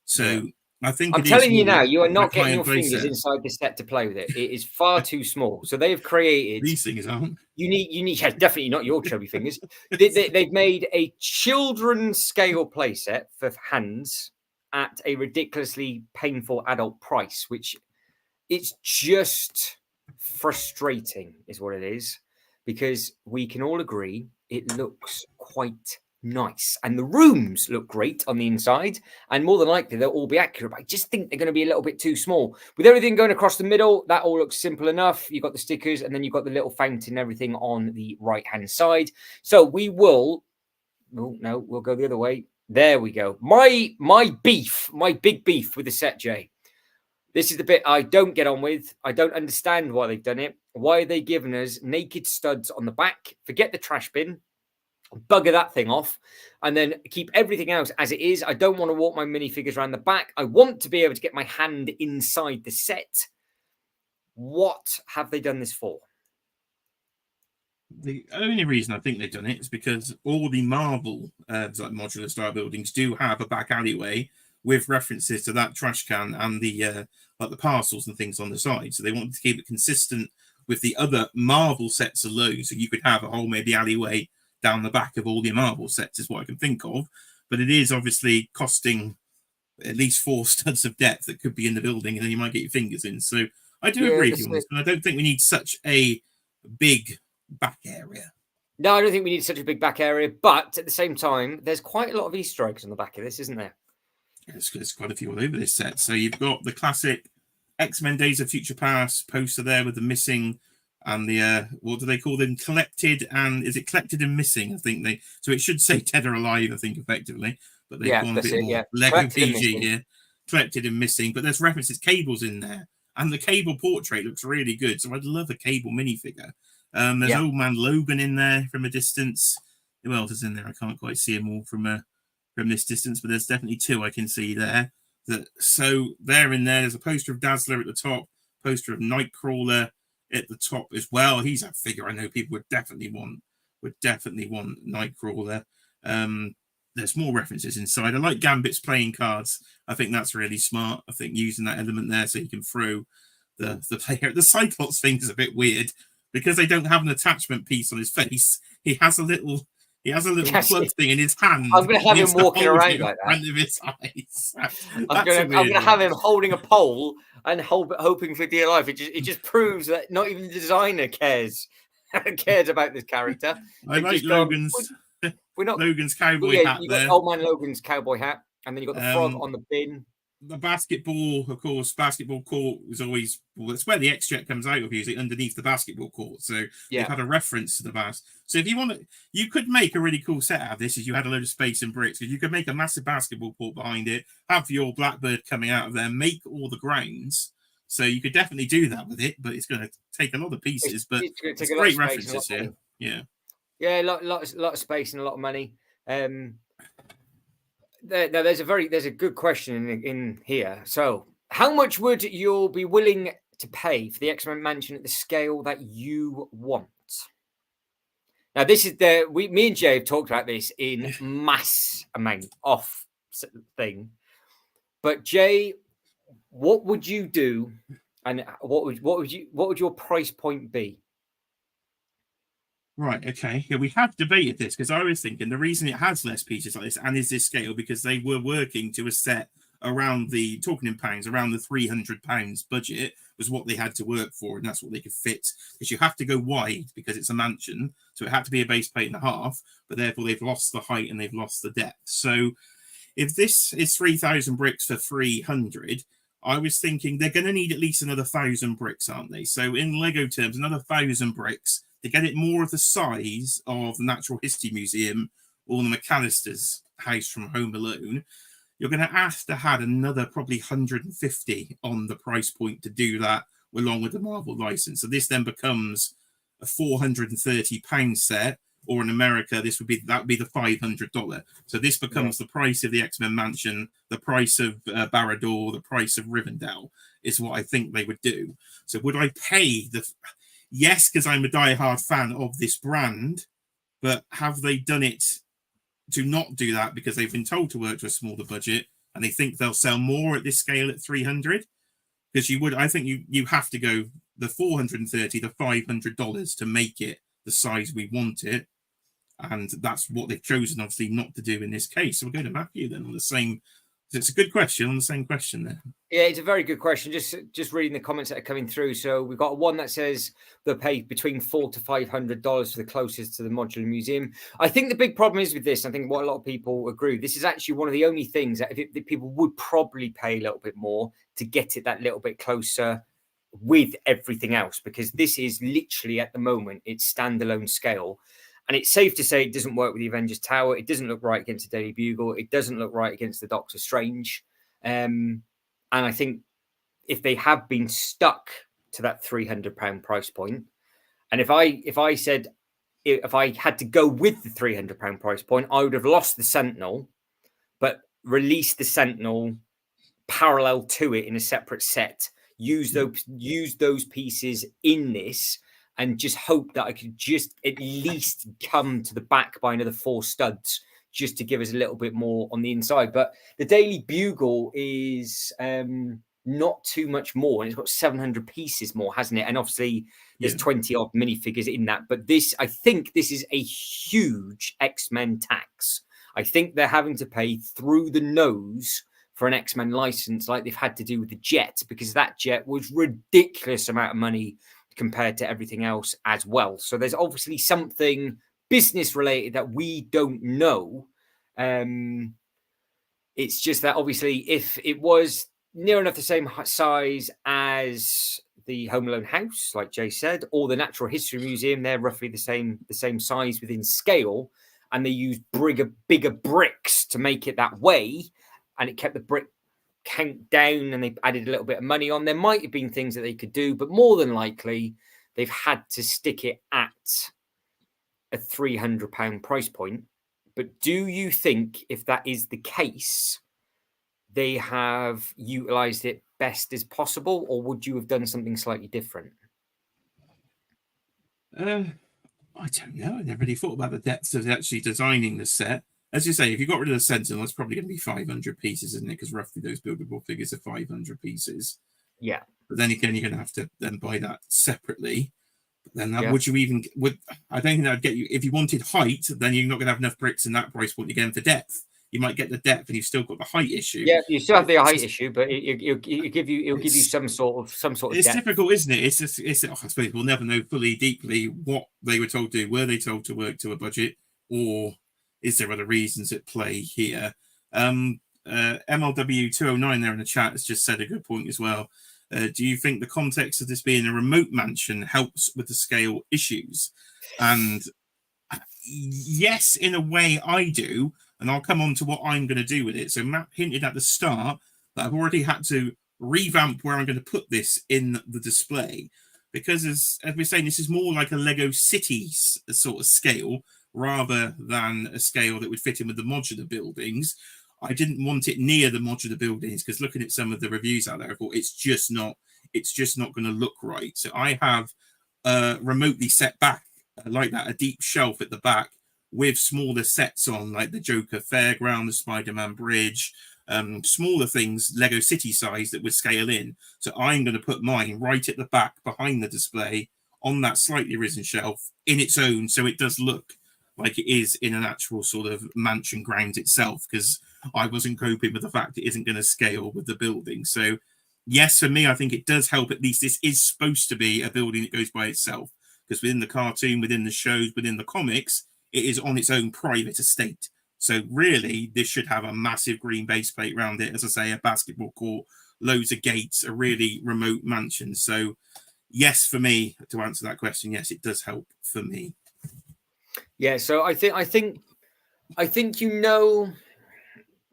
So I think I'm telling you now, you are not getting your fingers inside the set to play with it. It is far too small. So they have created these things aren't. You need definitely not your chubby fingers. They've made a children's scale playset for hands at a ridiculously painful adult price, which it's just frustrating, is what it is, because we can all agree it looks quite nice and the rooms look great on the inside, and more than likely they'll all be accurate, but I just think they're going to be a little bit too small. With everything going across the middle, that all looks simple enough. You've got the stickers and then you've got the little fountain and everything on the right hand side. So we will we'll go the other way. There we go. My big beef with the set, Jay. This is the bit I don't get on with. I don't understand why they've done it. Why are they giving us naked studs on the back? Forget the trash bin. Bugger that thing off and then keep everything else as it is. I don't want to walk my minifigures around the back. I want to be able to get my hand inside the set. What have they done this for? The only reason I think they've done it is because all the Marvel like modular style buildings do have a back alleyway with references to that trash can and the like the parcels and things on the side. So they wanted to keep it consistent with the other Marvel sets alone. So you could have a whole maybe alleyway down the back of all the Marvel sets is what I can think of. But it is obviously costing at least 4 studs of depth that could be in the building, and then you might get your fingers in. So I do agree with you on this, but I don't think we need such a big back area. No, I don't think we need such a big back area, but at the same time, there's quite a lot of Easter eggs on the back of this, isn't there? There's quite a few all over this set. So you've got the classic X-Men Days of Future Past poster there with the missing and the what do they call them? Collected, and is it collected and missing? I think so it should say dead or alive, I think, effectively. But they've gone a bit more Lego PG here. Collected and missing. But there's references, cables in there. And the Cable portrait looks really good. So I'd love a Cable minifigure. There's Old Man Logan in there from a distance. Who else is in there? I can't quite see them all from this distance, but there's definitely 2 I can see there. So they're in there. There's a poster of Dazzler at the top, poster of Nightcrawler at the top as well. He's a figure I know people would definitely want Nightcrawler. There's more references inside. I like Gambit's playing cards. I think that's really smart. I think using that element there so you can throw the player. The Cyclops thing is a bit weird because they don't have an attachment piece on his face. He has a little plug thing in his hand. I'm going to have him walking around like that. Of his eyes. I'm going to have him holding a pole and hoping for dear life. It just proves that not even the designer cares about this character. I like Logan's. Logan's cowboy hat there. Old Man Logan's cowboy hat, and then you got the frog on the bin. The basketball, of course, basketball court is always it's where the X-Jet comes out of, usually underneath the basketball court. So they've had a reference to the bas. So if you want to, you could make a really cool set out of this if you had a load of space and bricks. Because you could make a massive basketball court behind it, have your Blackbird coming out of there, make all the grounds. So you could definitely do that with it, but it's going to take a lot of pieces. But it's great references here. Yeah, a lot of space and a lot of money. There's a good question in here. So, how much would you be willing to pay for the X-Men mansion at the scale that you want? Now, this is me and Jay have talked about this in mass amount off thing. But Jay, what would you do, and what would your price point be? Right, okay. Yeah, we have debated this because I was thinking the reason it has less pieces like this and is this scale because they were working to a set around the, talking in pounds, around the £300 budget was what they had to work for, and that's what they could fit. Because you have to go wide because it's a mansion, so it had to be a base plate and a half, but therefore they've lost the height and they've lost the depth. So if this is 3,000 bricks for 300, I was thinking they're going to need at least another 1,000 bricks, aren't they? So in Lego terms, another 1,000 bricks to get it more of the size of the Natural History Museum or the McAllister's house from Home Alone. You're going to have to add another probably 150 on the price point to do that, along with the Marvel license. So this then becomes a £430 set, or in America, that would be the $500. So this becomes the price of the X-Men Mansion, the price of Barrador, the price of Rivendell is what I think they would do. So would I pay the? Yes, because I'm a diehard fan of this brand, but have they done it to not do that because they've been told to work to a smaller budget and they think they'll sell more at this scale at 300? Because I think you have to go the 430, the $500 to make it the size we want it. And that's what they've chosen, obviously, not to do in this case. So we'll go to Matthew then on the same. It's a good question on the same question there. Yeah, it's a very good question. Just reading the comments that are coming through. So we've got one that says they'll pay between $400 to $500 for the closest to the modular museum. I think the big problem is with this. I think what a lot of people agree. This is actually one of the only things that people would probably pay a little bit more to get it that little bit closer with everything else, because this is literally at the moment it's standalone scale. And it's safe to say it doesn't work with the Avengers Tower. It doesn't look right against the Daily Bugle. It doesn't look right against the Doctor Strange. And I think if they have been stuck to that £300 price point, and if I had to go with the £300 price point, I would have lost the Sentinel, but released the Sentinel parallel to it in a separate set. Use those pieces in this, and just hope that I could just at least come to the back by another 4 studs just to give us a little bit more on the inside. But the Daily Bugle is not too much more, and it's got 700 pieces more, hasn't it? And obviously there's 20 odd minifigures in that. But I think this is a huge X-Men tax. I think they're having to pay through the nose for an X-Men license like they've had to do with the jet, because that jet was ridiculous amount of money compared to everything else as well. So there's obviously something business related that we don't know. It's just that obviously if it was near enough the same size as the Home Alone house, like Jay said, or the Natural History Museum, they're roughly the same size within scale, and they used bigger bricks to make it that way, and it kept the brick count down, and they added a little bit of money on. There might have been things that they could do, but more than likely they've had to stick it at a £300 price point. But do you think if that is the case, they have utilized it best as possible, or would you have done something slightly different? I don't know. I never really thought about the depths of actually designing the set. As you say, if you got rid of the Sentinel, it's probably going to be 500 pieces, isn't it? Because roughly those buildable figures are 500 pieces. Yeah. But then again, you're going to have to then buy that separately. But then would you even I don't think that would get you, if you wanted height, then you're not going to have enough bricks in that price point again for depth. You might get the depth, and you've still got the height issue. Yeah, you still have the height issue, but it'll give you some sort of. It's depth. difficult, isn't it? I suppose we'll never know fully deeply what they were told to do. Were they told to work to a budget, or is there other reasons at play here? MLW 209 there in the chat has just said a good point as well. Do you think the context of this being a remote mansion helps with the scale issues? And yes, in a way I do, and I'll come on to what I'm going to do with it. So Matt hinted at the start that I've already had to revamp where I'm going to put this in the display, because as we're saying, this is more like a Lego Cities sort of scale rather than a scale that would fit in with the modular buildings. I didn't want it near the modular buildings because looking at some of the reviews out there, I thought it's just not going to look right. So I have remotely set back like that, a deep shelf at the back with smaller sets on, like the Joker Fairground, the Spider-Man Bridge, smaller things, Lego City size that would scale in. So I'm going to put mine right at the back behind the display on that slightly risen shelf in its own, so it does look like it is in an actual sort of mansion ground itself, because I wasn't coping with the fact it isn't going to scale with the building. So yes, for me, I think it does help. At least this is supposed to be a building that goes by itself, because within the cartoon, within the shows, within the comics, it is on its own private estate. So really, this should have a massive green base plate around it. As I say, a basketball court, loads of gates, a really remote mansion. So yes, for me, to answer that question, yes, it does help for me. Yeah, so I think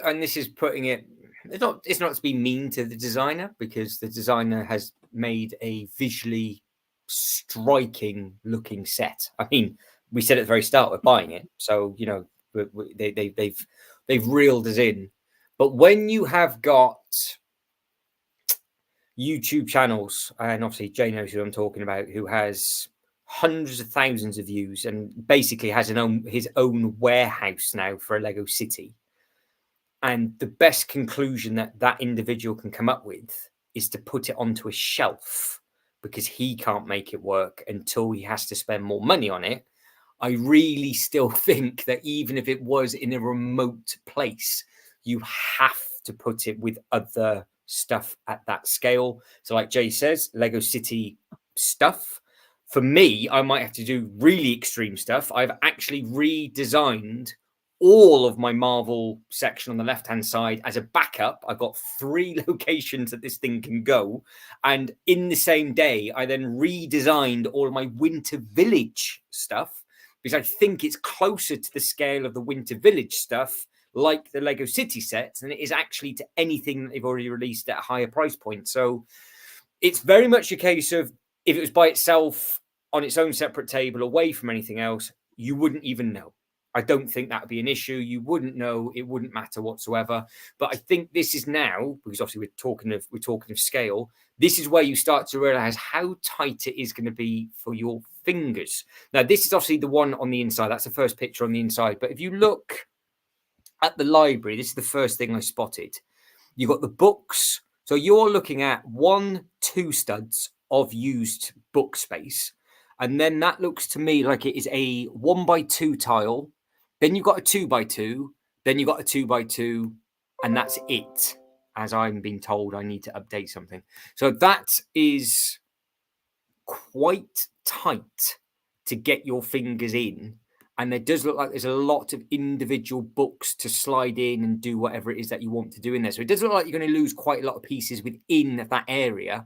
and this is putting it. It's not to be mean to the designer, because the designer has made a visually striking looking set. I mean, we said at the very start we're buying it, so they've reeled us in. But when you have got YouTube channels, and obviously Jay knows who I'm talking about, who has hundreds of thousands of views and basically has his own warehouse now for a Lego city. And the best conclusion that individual can come up with is to put it onto a shelf, because he can't make it work until he has to spend more money on it. I really still think that even if it was in a remote place, you have to put it with other stuff at that scale. So like Jay says, Lego City stuff. For me, I might have to do really extreme stuff. I've actually redesigned all of my Marvel section on the left-hand side as a backup. I've got 3 locations that this thing can go. And in the same day, I then redesigned all of my Winter Village stuff, because I think it's closer to the scale of the Winter Village stuff, like the Lego City sets, than it is actually to anything that they've already released at a higher price point. So it's very much a case of, if it was by itself on its own separate table away from anything else, you wouldn't even know. I don't think that would be an issue. You wouldn't know. It wouldn't matter whatsoever. But I think this is now, because obviously we're talking of scale, this is where you start to realize how tight it is going to be for your fingers. Now, this is obviously the one on the inside. That's the first picture on the inside. But if you look at the library, this is the first thing I spotted. You've got the books. So you're looking at 2 studs of used book space. And then that looks to me like it is a 1x2 tile. Then you've got a 2x2. Then you've got a 2x2. And that's it, as I'm being told I need to update something. So that is quite tight to get your fingers in. And it does look like there's a lot of individual books to slide in and do whatever it is that you want to do in there. So it does look like you're going to lose quite a lot of pieces within that area.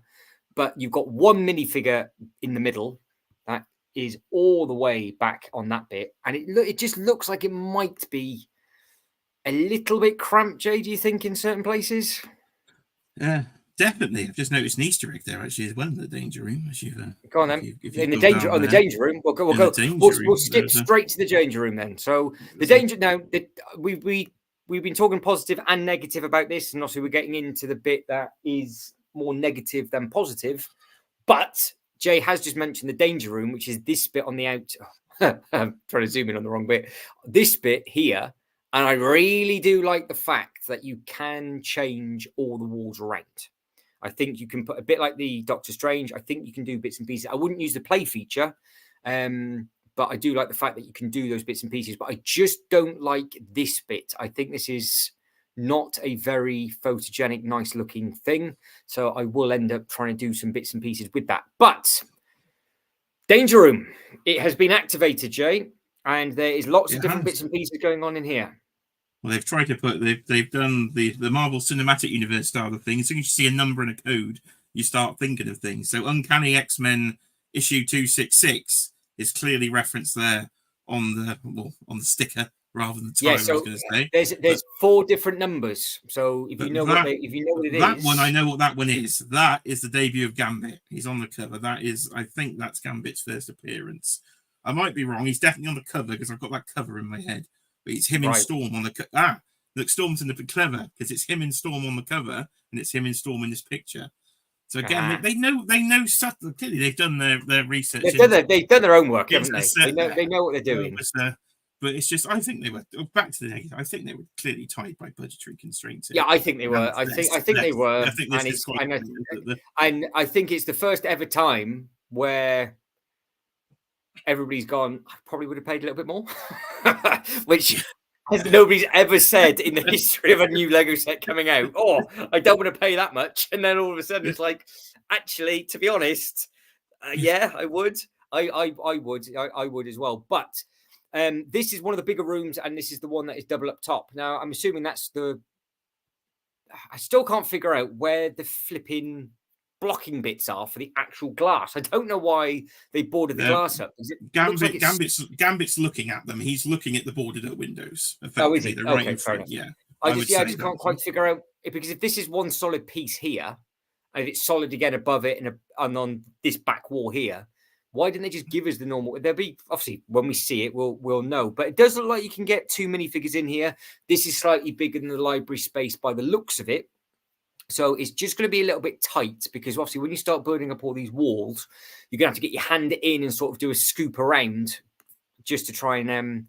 But you've got one minifigure in the middle that is all the way back on that bit. And it just looks like it might be a little bit cramped, Jay, do you think, in certain places? Definitely. I've just noticed an Easter egg there, actually, as well in the danger room. Go on then. In the danger room. We'll skip straight to the danger room then. So the danger now, we've been talking positive and negative about this, and obviously we're getting into the bit that is more negative than positive. But Jay has just mentioned the danger room, which is this bit on the out. I'm trying to zoom in on the wrong bit. This bit here. And I really do like the fact that you can change all the walls around. I think you can put a bit like the Doctor Strange. I think you can do bits and pieces. I wouldn't use the play feature, but I do like the fact that you can do those bits and pieces. But I just don't like this bit. I think this is not a very photogenic, nice looking thing. So I will end up trying to do some bits and pieces with that. But danger room, it has been activated, Jay. And there is lots of different bits and pieces going on in here. Well, they've tried to put, they've done the Marvel Cinematic Universe style of things. As soon as you see a number and a code, you start thinking of things. So Uncanny X-Men issue 266 is clearly referenced there on the sticker rather than the title. So I was going to say there's 4 different numbers. So if you know what it is, that one, I know what that one is. That is the debut of Gambit. He's on the cover. That is, I think that's Gambit's first appearance. I might be wrong. He's definitely on the cover because I've got that cover in my head. But it's him in Storm on the look, Storm's in the clever because it's him in Storm on the cover and it's him in Storm in this picture. So again, they know subtly. Clearly, they've done their research. They've done their own work, haven't they? They know what they're doing. But it's just, I think they were back to the negative. I think they were clearly tied by budgetary constraints. Yeah, I think they were. I think they were. And I think it's the first ever time where everybody's gone, I probably would have paid a little bit more, which nobody's ever said in the history of a new Lego set coming out. Oh, I don't want to pay that much. And then all of a sudden it's like, actually, to be honest, yeah, I would. I would as well. But this is one of the bigger rooms, and this is the one that is double up top. Now, I'm assuming that's the... I still can't figure out where the flipping blocking bits are for the actual glass. I don't know why they boarded the glass up. Gambit's looking at them. He's looking at the boarded up windows. Oh, is he? They're right Okay, in fair front. enough. Yeah. I just can't quite figure out because if this is one solid piece here, and if it's solid again above it and on this back wall here, why didn't they just give us the normal? There'll be obviously when we see it, we'll know. But it does look like you can get 2 minifigures in here. This is slightly bigger than the library space by the looks of it. So it's just going to be a little bit tight because obviously when you start building up all these walls, you're going to have to get your hand in and sort of do a scoop around just to try and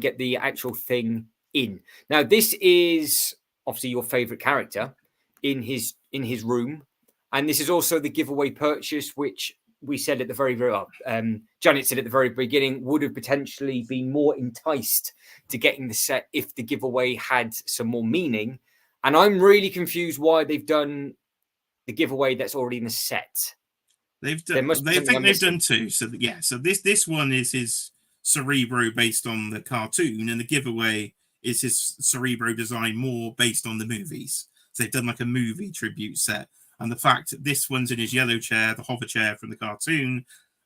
get the actual thing in. Now, this is obviously your favorite character in his room. And this is also the giveaway purchase, which we said at the very, Janet said at the very beginning, would have potentially been more enticed to getting the set if the giveaway had some more meaning. And I'm really confused why they've done the giveaway that's already in the set. They've done 2. So yeah, so this one is his Cerebro based on the cartoon, and the giveaway is his Cerebro design more based on the movies. So they've done like a movie tribute set. And the fact that this one's in his yellow chair, the hover chair from the cartoon,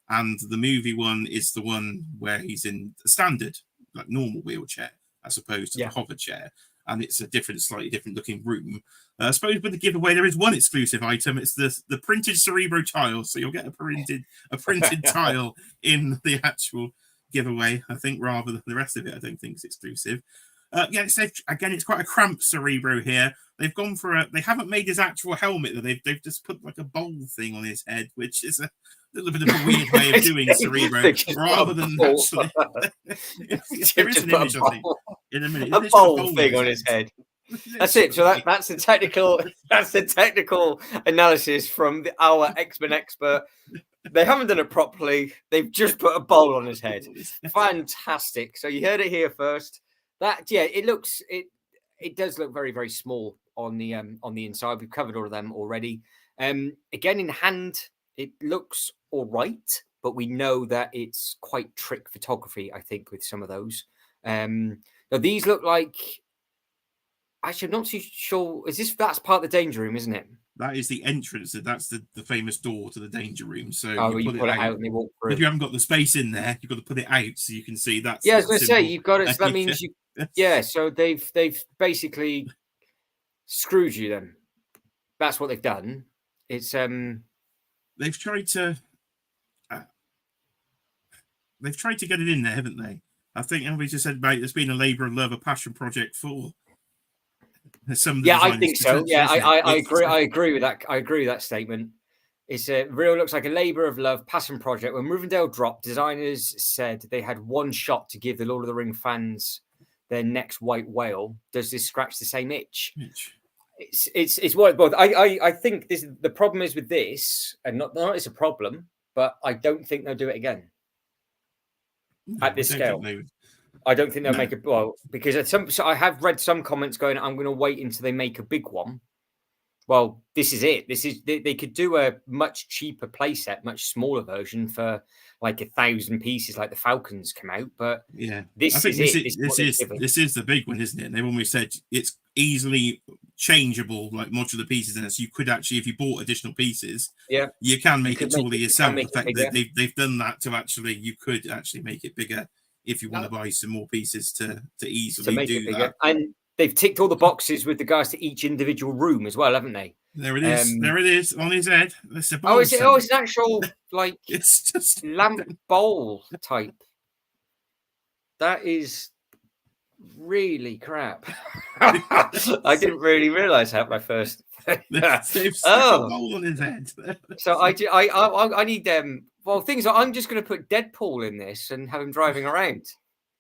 and the movie one is the one where he's in a standard, like normal wheelchair, as opposed to the hover chair. And it's a slightly different looking room. I suppose with the giveaway, there is one exclusive item. It's the printed Cerebro tile. So you'll get a printed tile in the actual giveaway, I think, rather than the rest of it. I don't think it's exclusive. It's quite a cramped Cerebro here. They've gone for they haven't made his actual helmet, though. They've just put like a bowl thing on his head, which is a little bit of a weird way of doing Cerebro, rather than actually. There is an image, I think, in a minute. A bowl thing on his head. That's it. So that's the technical analysis from our X-Men expert. They haven't done it properly. They've just put a bowl on his head. Fantastic. So you heard it here first. It does look very, very small on the inside. We've covered all of them already. Again, in hand, it looks all right, but we know that it's quite trick photography, I think, with some of those. Now these look like, actually, I'm not too sure. That's part of the danger room, isn't it? That is the entrance. That's the famous door to the danger room. So you put it out and they walk through. If you haven't got the space in there, you've got to put it out so you can see that. Yeah, I was going to say you've got it. So that means you. Yeah, so they've basically screwed you. Then that's what they've done. It's they've tried to get it in there, haven't they? I think we just said about it's been a labour of love, a passion project for some of the I think so. Yeah, I agree. I agree with that. I agree with that statement. It's looks like a labour of love, passion project. When Rivendell dropped, designers said they had one shot to give the Lord of the Ring fans their next white whale. Does this scratch the same itch? It's what both. I think this the problem is with this, and not it's a problem, but I don't think they'll do it again at this scale. I don't think they'll make it because I have read some comments going, I'm going to wait until they make a big one. Well, this is it. They could do a much cheaper playset, much smaller version for like 1,000 pieces, like the Falcons come out. But yeah, this is the big one, isn't it? They've always said it's easily changeable, like modular pieces in it. So you could actually, if you bought additional pieces, you can make it taller yourself. The fact that they've done that to actually, you could actually make it bigger if you want to buy some more pieces to easily do that. And they've ticked all the boxes with regards to each individual room as well, haven't they? There it is. There it is on his head. It's an actual like it's just lamp bowl type. That is really crap. I didn't really realise that my first. They've a bowl on his head. So I need them. Well, things are. I'm just going to put Deadpool in this and have him driving around.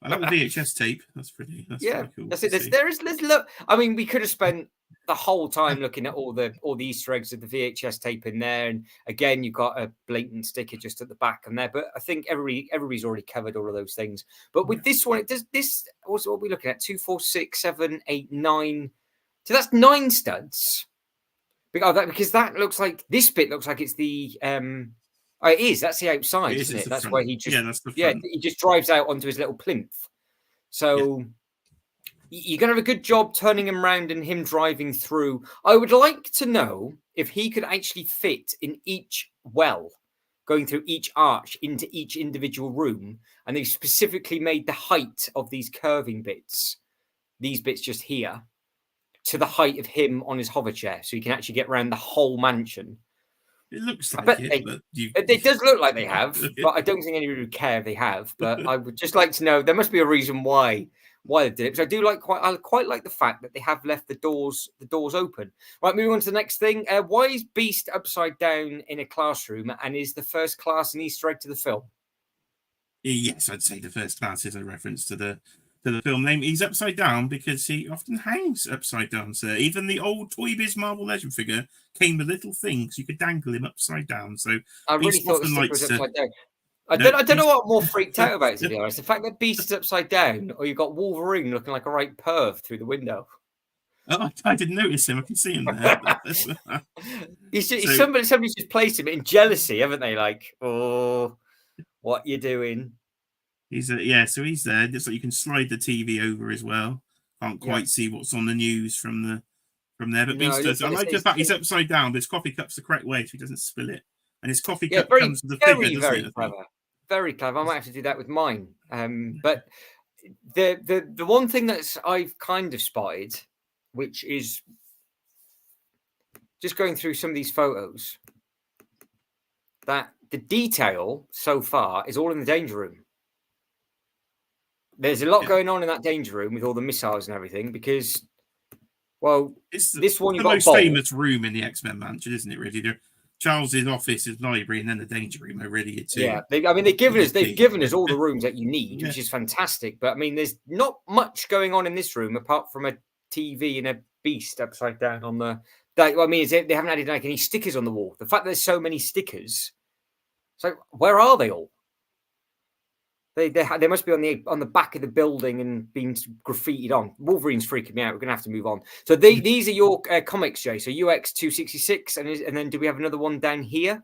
I like the VHS tape. That's pretty. That's pretty cool. That's it. There's look. I mean, we could have spent the whole time looking at all the Easter eggs of the VHS tape in there, and again you've got a blatant sticker just at the back and there. But I think everybody's already covered all of those things. But with this one, it does this. What are we looking at? 2, 4, 6, 7, 8, 9. So that's 9 studs. Because that looks like this bit looks like it's the oh, it is. That's the outside, isn't it? That's front. where he just that's the front. he just drives out onto his little plinth. So you're going to have a good job turning him around and him driving through. I would like to know if he could actually fit in each well, going through each arch into each individual room. And they've specifically made the height of these curving bits, these bits just here, to the height of him on his hover chair. So you can actually get around the whole mansion. It looks like it does look like they have, but I don't think anybody would care if they have. But I would just like to know, there must be a reason why they did it. Because I quite like the fact that they have left the doors open. Right, moving on to the next thing. Why is Beast upside down in a classroom and is the first class an Easter egg to the film? Yes, I'd say the first class is a reference to the film name. He's upside down because he often hangs upside down, sir. Even the old Toy Biz Marvel Legend figure came with little things you could dangle him upside down. So I really thought the sticker was upside down. I don't know what I'm more freaked out about, to be honest. The fact that Beast is upside down, or you've got Wolverine looking like a right perv through the window. Oh, I didn't notice him. I can see him there. Somebody's just placed him in jealousy, haven't they? Like, oh, what you doing? So he's there. Just like you can slide the TV over as well. Can't quite see what's on the news from there, but Beast does. I like the fact he's upside down, but his coffee cup's the correct way so he doesn't spill it. And his coffee cup comes with the figure, very clever. Very clever. I might have to do that with mine. But the one thing that I've kind of spotted, which is just going through some of these photos, that the detail so far is all in the danger room. There's a lot going on in that danger room with all the missiles and everything because, well, this one the most famous room in the X-Men mansion, isn't it? Really, Charles's office, his library, and then the danger room are really it too. Yeah, they've given us all the rooms that you need, which is fantastic. But I mean, there's not much going on in this room apart from a TV and a Beast upside down on the. They haven't added like any stickers on the wall. The fact that there's so many stickers, so where are they all? They must be on the back of the building and being graffitied on. Wolverine's freaking me out. We're going to have to move on. So these are your comics, Jay. So UX 266, and then do we have another one down here?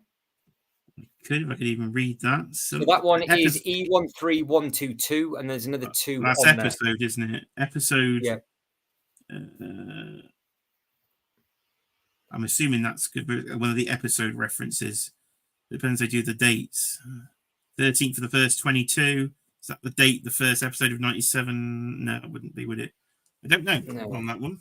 If I could even read that. So that one is E13122, and there's another 2. That's on episode, there. Isn't it? Episode. Yeah. I'm assuming that's one of the episode references. Depends. They do the dates. 13th for the first 22. Is that the date? The first episode of 97? No, it wouldn't be, would it? I don't know on that one.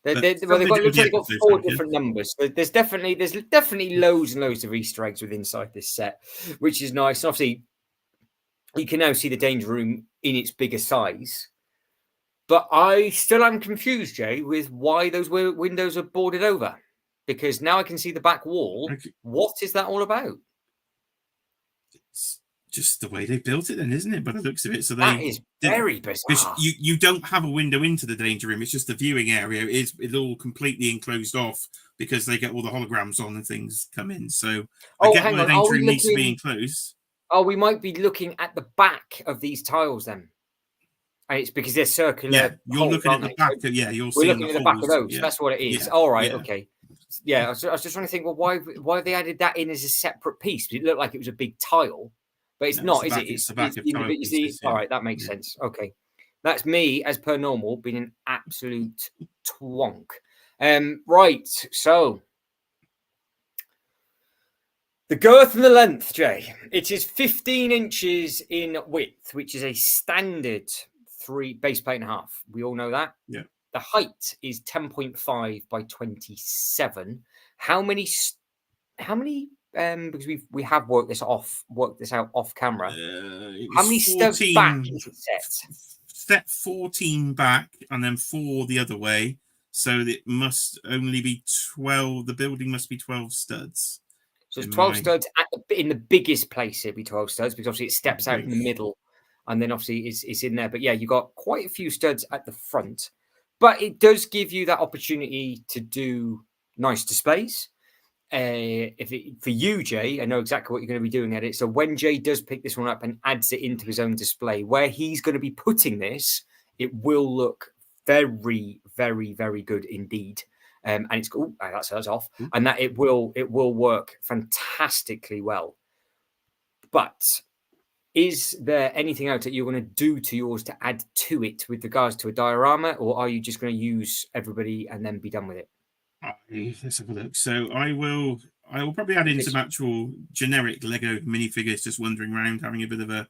They've got 4 different numbers. So there's definitely loads and loads of Easter eggs within inside this set, which is nice. And obviously, you can now see the danger room in its bigger size. But I still am confused, Jay, with why those windows are boarded over. Because now I can see the back wall. Okay. What is that all about? It's just the way they built it then, isn't it? By the looks of it. So that is very bizarre. Because you don't have a window into the danger room. It's just the viewing area. It's all completely enclosed off because they get all the holograms on and things come in. So I get why the danger room needs to be enclosed. Oh, we might be looking at the back of these tiles then. And it's because they're circular. Yeah, you're looking at the back of, you're we're looking at the back of those. Yeah. That's what it is. Yeah. All right, okay. Yeah, I was just trying to think, well, why have they added that in as a separate piece? It looked like it was a big tile, but it's not, is it? It's the back of tile pieces, all right, that makes sense. Okay. That's me, as per normal, being an absolute twonk. Right, so the girth and the length, Jay. It is 15 inches in width, which is a standard 3 base plate and a half. We all know that. Yeah. The height is 10.5 by 27. How many? Because we have worked this out off camera. How many steps back is it set? Step 14 back, and then 4 the other way. So it must only be 12. The building must be 12 studs. So it's 12 studs in the biggest place. It'd be 12 studs because obviously it steps out in the middle, and then obviously it's in there. But yeah, you got quite a few studs at the front. but it does give you that opportunity to do nice displays. For you, Jay, I know exactly what you're going to be doing at it. So when Jay does pick this one up and adds it into his own display, where he's going to be putting this, it will look very, very, very good indeed. And it's cool. That's off, and that it will work fantastically well. But is there anything else that you're going to do to yours to add to it with regards to a diorama, or are you just going to use everybody and then be done with it? Let's have a look. So I will probably add in some actual generic Lego minifigures, just wandering around, having a bit of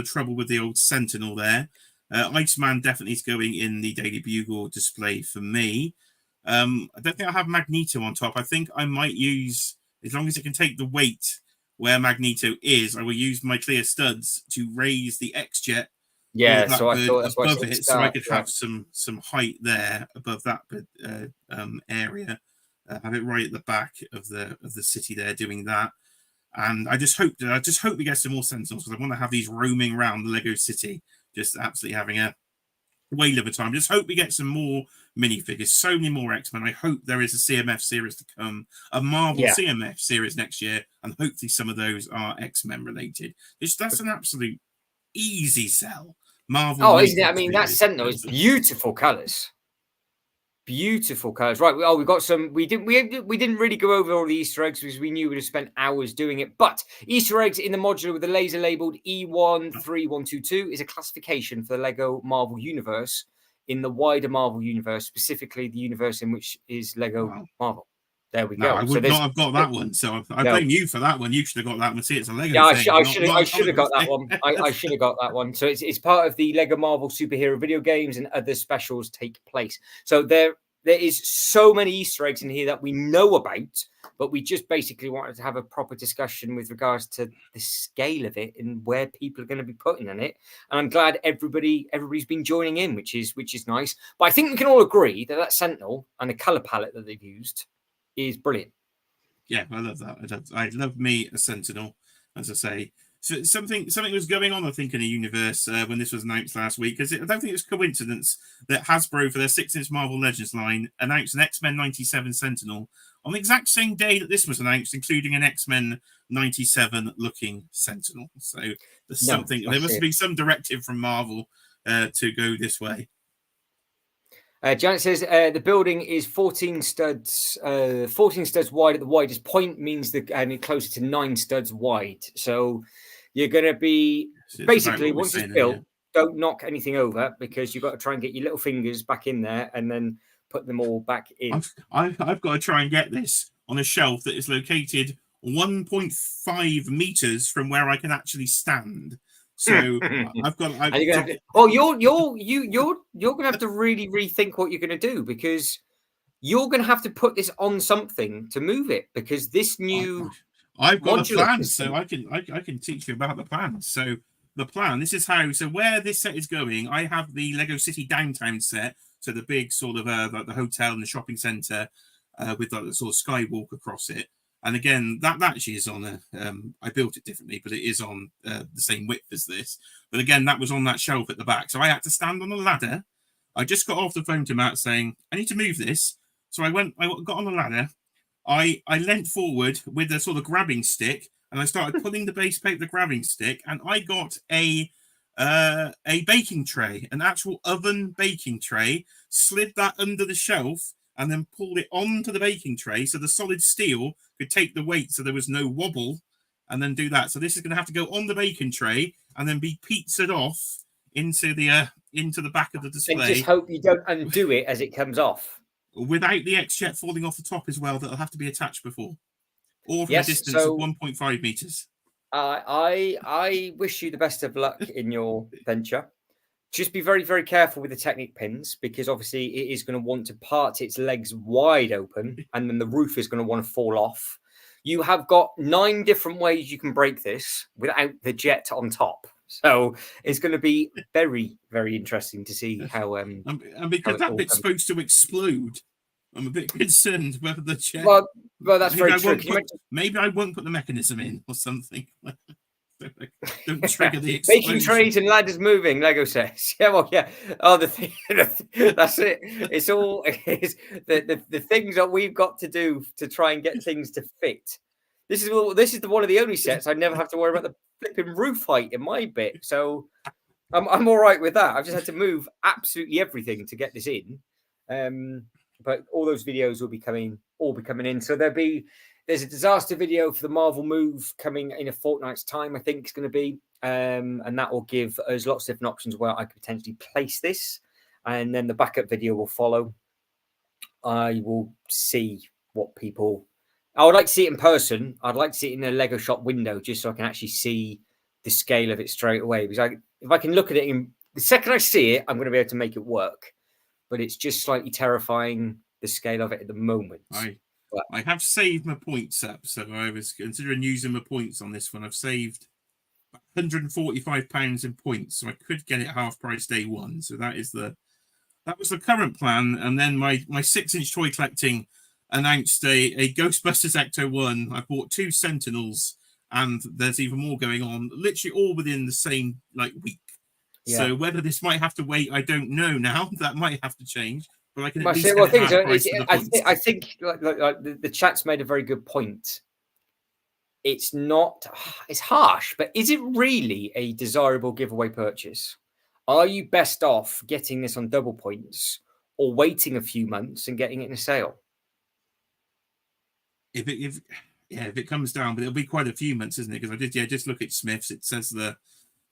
trouble with the old Sentinel there. Iceman definitely is going in the Daily Bugle display for me. I don't think I have Magneto on top. I think I might use, as long as it can take the weight where Magneto is, I will use my clear studs to raise the X-Jet. Yeah, so I thought that's above it, so I could have some height there above that area. Have it right at the back of the city there, doing that. And I just hope we get some more Sentinels, because I want to have these roaming around the Lego city, just absolutely having a whale of a time. Just hope we get some more minifigures, so many more X-Men. I hope there is a CMF series to come, a Marvel CMF series next year, and hopefully some of those are X-Men related. That's an absolute easy sell. Marvel. Oh, isn't it? I mean, that Sentinel is beautiful colours. Beautiful colours. Right. We've got some. We didn't really go over all the Easter eggs because we knew we'd have spent hours doing it. But Easter eggs in the modular with the laser labelled E13122 is a classification for the Lego Marvel Universe in the wider Marvel Universe, specifically the universe in which is Lego Marvel. There we go. I would not have got that one, so I blame you for that one. You should have got that one. See, it's a Lego. Yeah, I should have got that one. I should have got that one. So it's part of the Lego Marvel superhero video games, and other specials take place. So there is so many Easter eggs in here that we know about, but we just basically wanted to have a proper discussion with regards to the scale of it and where people are going to be putting in it. And I'm glad everybody's been joining in, which is nice. But I think we can all agree that Sentinel and the color palette that they've used is brilliant. Yeah, I love that. I love me a Sentinel, as I say. So something was going on, I think, in the universe when this was announced last week, because I don't think it's coincidence that Hasbro, for their 6-inch Marvel Legends line, announced an X-Men 97 Sentinel on the exact same day that this was announced, including an X-Men 97 looking Sentinel. So there's there must be some directive from Marvel to go this way. Janet says the building is 14 studs wide at the widest point, means that closer to 9 studs wide. So you're going to be basically, once it's built, don't knock anything over, because you've got to try and get your little fingers back in there and then put them all back in. I've got to try and get this on a shelf that is located 1.5 meters from where I can actually stand. So you're going to have to really rethink what you're going to do, because you're going to have to put this on something to move it, because this new I've got a plan, so I can teach you about the plan. So the plan, this is how. So where this set is going, I have the Lego City Downtown set, so the big sort of like the hotel and the shopping centre with like the sort of skywalk across it. And again, that actually is on I built it differently, but it is on the same width as this. But again, that was on that shelf at the back. So I had to stand on a ladder. I just got off the phone to Matt saying, I need to move this. So I got on the ladder. I leant forward with a sort of grabbing stick, and I started pulling the base plate with the grabbing stick, and I got a baking tray, an actual oven baking tray, slid that under the shelf, and then pulled it onto the baking tray so the solid steel could take the weight, so there was no wobble, and then do that. So this is going to have to go on the baking tray and then be pizzaed off into the back of the display. And just hope you don't undo it as it comes off. Without the X-Jet falling off the top as well, that'll have to be attached before. Or from a distance of 1.5 meters. I wish you the best of luck in your venture. Just be very, very careful with the Technic pins, because obviously it is going to want to part its legs wide open, and then the roof is going to want to fall off. You have got 9 different ways you can break this without the jet on top. So it's going to be very, very interesting to see how. And because that bit's supposed to explode, I'm a bit concerned whether the jet. Well, that's very true. Maybe I won't put the mechanism in or something. Don't trigger the Making explosion. trays and ladders moving, Lego sets. Yeah, well, yeah. Oh, the thing, that's it. It's all the things that we've got to do to try and get things to fit. This is one of the only sets I never have to worry about the flipping roof height in my bit. So I'm all right with that. I've just had to move absolutely everything to get this in. But all those videos will be coming in. So there's a disaster video for the Marvel move coming in a fortnight's time, I think it's going to be. And that will give us lots of different options where I could potentially place this. And then the backup video will follow. I will see what people... I would like to see it in person. I'd like to see it in a Lego shop window just so I can actually see the scale of it straight away. Because if I can look at it, the second I see it, I'm going to be able to make it work. But it's just slightly terrifying, the scale of it at the moment. I have saved my points up, so I was considering using my points on this one. I've saved £145 in points, so I could get it half price day one. So that was the current plan. And then my 6-inch toy collecting announced a Ghostbusters Ecto 1. I bought 2 Sentinels, and there's even more going on, literally all within the same week. Yeah. So whether this might have to wait, I don't know now. That might have to change. But I can at least get I think the chat's made a very good point. It's harsh, but is it really a desirable giveaway purchase? Are you best off getting this on double points or waiting a few months and getting it in a sale? If it comes down, but it'll be quite a few months, isn't it? Because I did just look at Smith's. It says the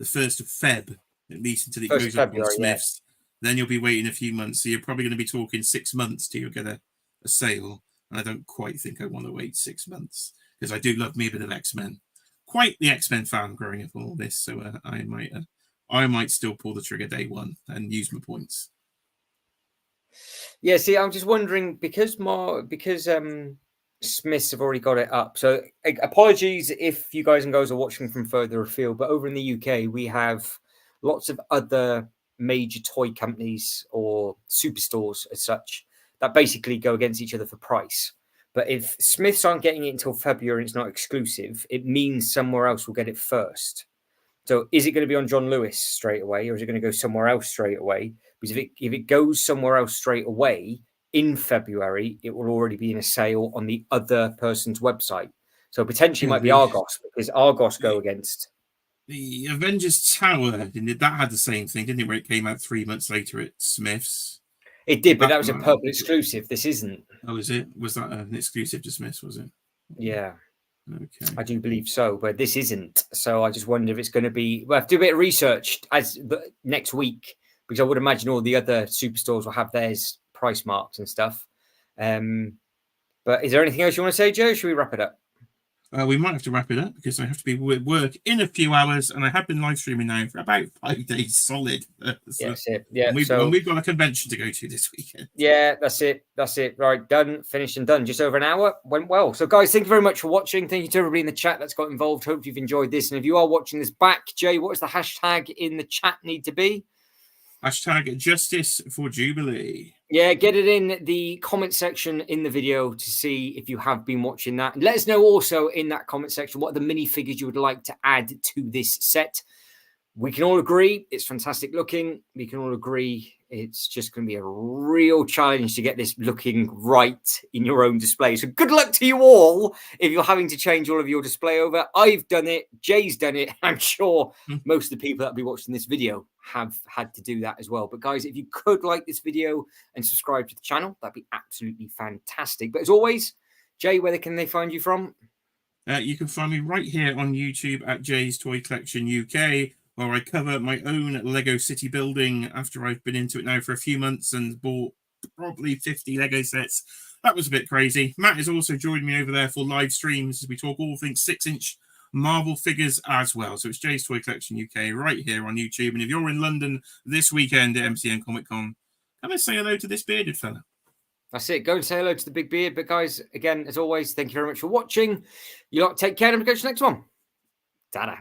1st of Feb, at least until it goes up on Smith's. Then you'll be waiting a few months. So you're probably going to be talking 6 months till you get a sale. And I don't quite think I want to wait 6 months because I do love me a bit of X-Men. Quite the X-Men fan growing up on all this. So I might still pull the trigger day one and use my points. Yeah, see, I'm just wondering because Smiths have already got it up. So apologies if you guys and girls are watching from further afield, but over in the UK, we have lots of other major toy companies or superstores as such that basically go against each other for price. But if Smiths aren't getting it until February and it's not exclusive, it means somewhere else will get it first. So is it going to be on John Lewis straight away, or is it going to go somewhere else straight away? Because if it goes somewhere else straight away in February, it will already be in a sale on the other person's website. So potentially might be Argos, because Argos go against... The Avengers Tower, that had the same thing, didn't it, where it came out 3 months later at Smith's? It did, but that was a purple exclusive. This isn't. Oh, is it? Was that an exclusive to Smith's, was it? Yeah. Okay. I do believe so, but this isn't. So I just wonder if it's going to be... We'll have to do a bit of research next week, because I would imagine all the other superstores will have theirs price marks and stuff. But is there anything else you want to say, Joe? Should we wrap it up? We might have to wrap it up because I have to be at work in a few hours, and I have been live streaming now for about 5 days solid. So, that's it. Yeah, and we've got a convention to go to this weekend. Yeah, that's it. That's it. Right, done, finished, and done. Just over an hour. Went well. So, guys, thank you very much for watching. Thank you to everybody in the chat that's got involved. Hope you've enjoyed this. And if you are watching this back, Jay, what does the hashtag in the chat need to be? Hashtag Justice for Jubilee. Yeah, get it in the comment section in the video to see if you have been watching that. And let us know also in that comment section what are the minifigures you would like to add to this set. We can all agree it's fantastic looking. We can all agree it's just going to be a real challenge to get this looking right in your own display. So good luck to you all if you're having to change all of your display over. I've done it. Jay's done it. I'm sure most of the people that will be watching this video have had to do that as well. But guys, if you could like this video and subscribe to the channel, that'd be absolutely fantastic. But as always, Jay, where can they find you from? You can find me right here on YouTube at Jay's Toy Collection UK, where I cover my own Lego city building after I've been into it now for a few months and bought probably 50 Lego sets. That was a bit crazy. Matt has also joined me over there for live streams as we talk all things 6-inch Marvel figures as well. So it's Jay's Toy Collection UK right here on YouTube. And if you're in London this weekend at MCN Comic Con, come and say hello to this bearded fella. That's it. Go and say hello to the big beard. But guys, again, as always, thank you very much for watching. You lot take care and we'll go to the next one. Ta-da.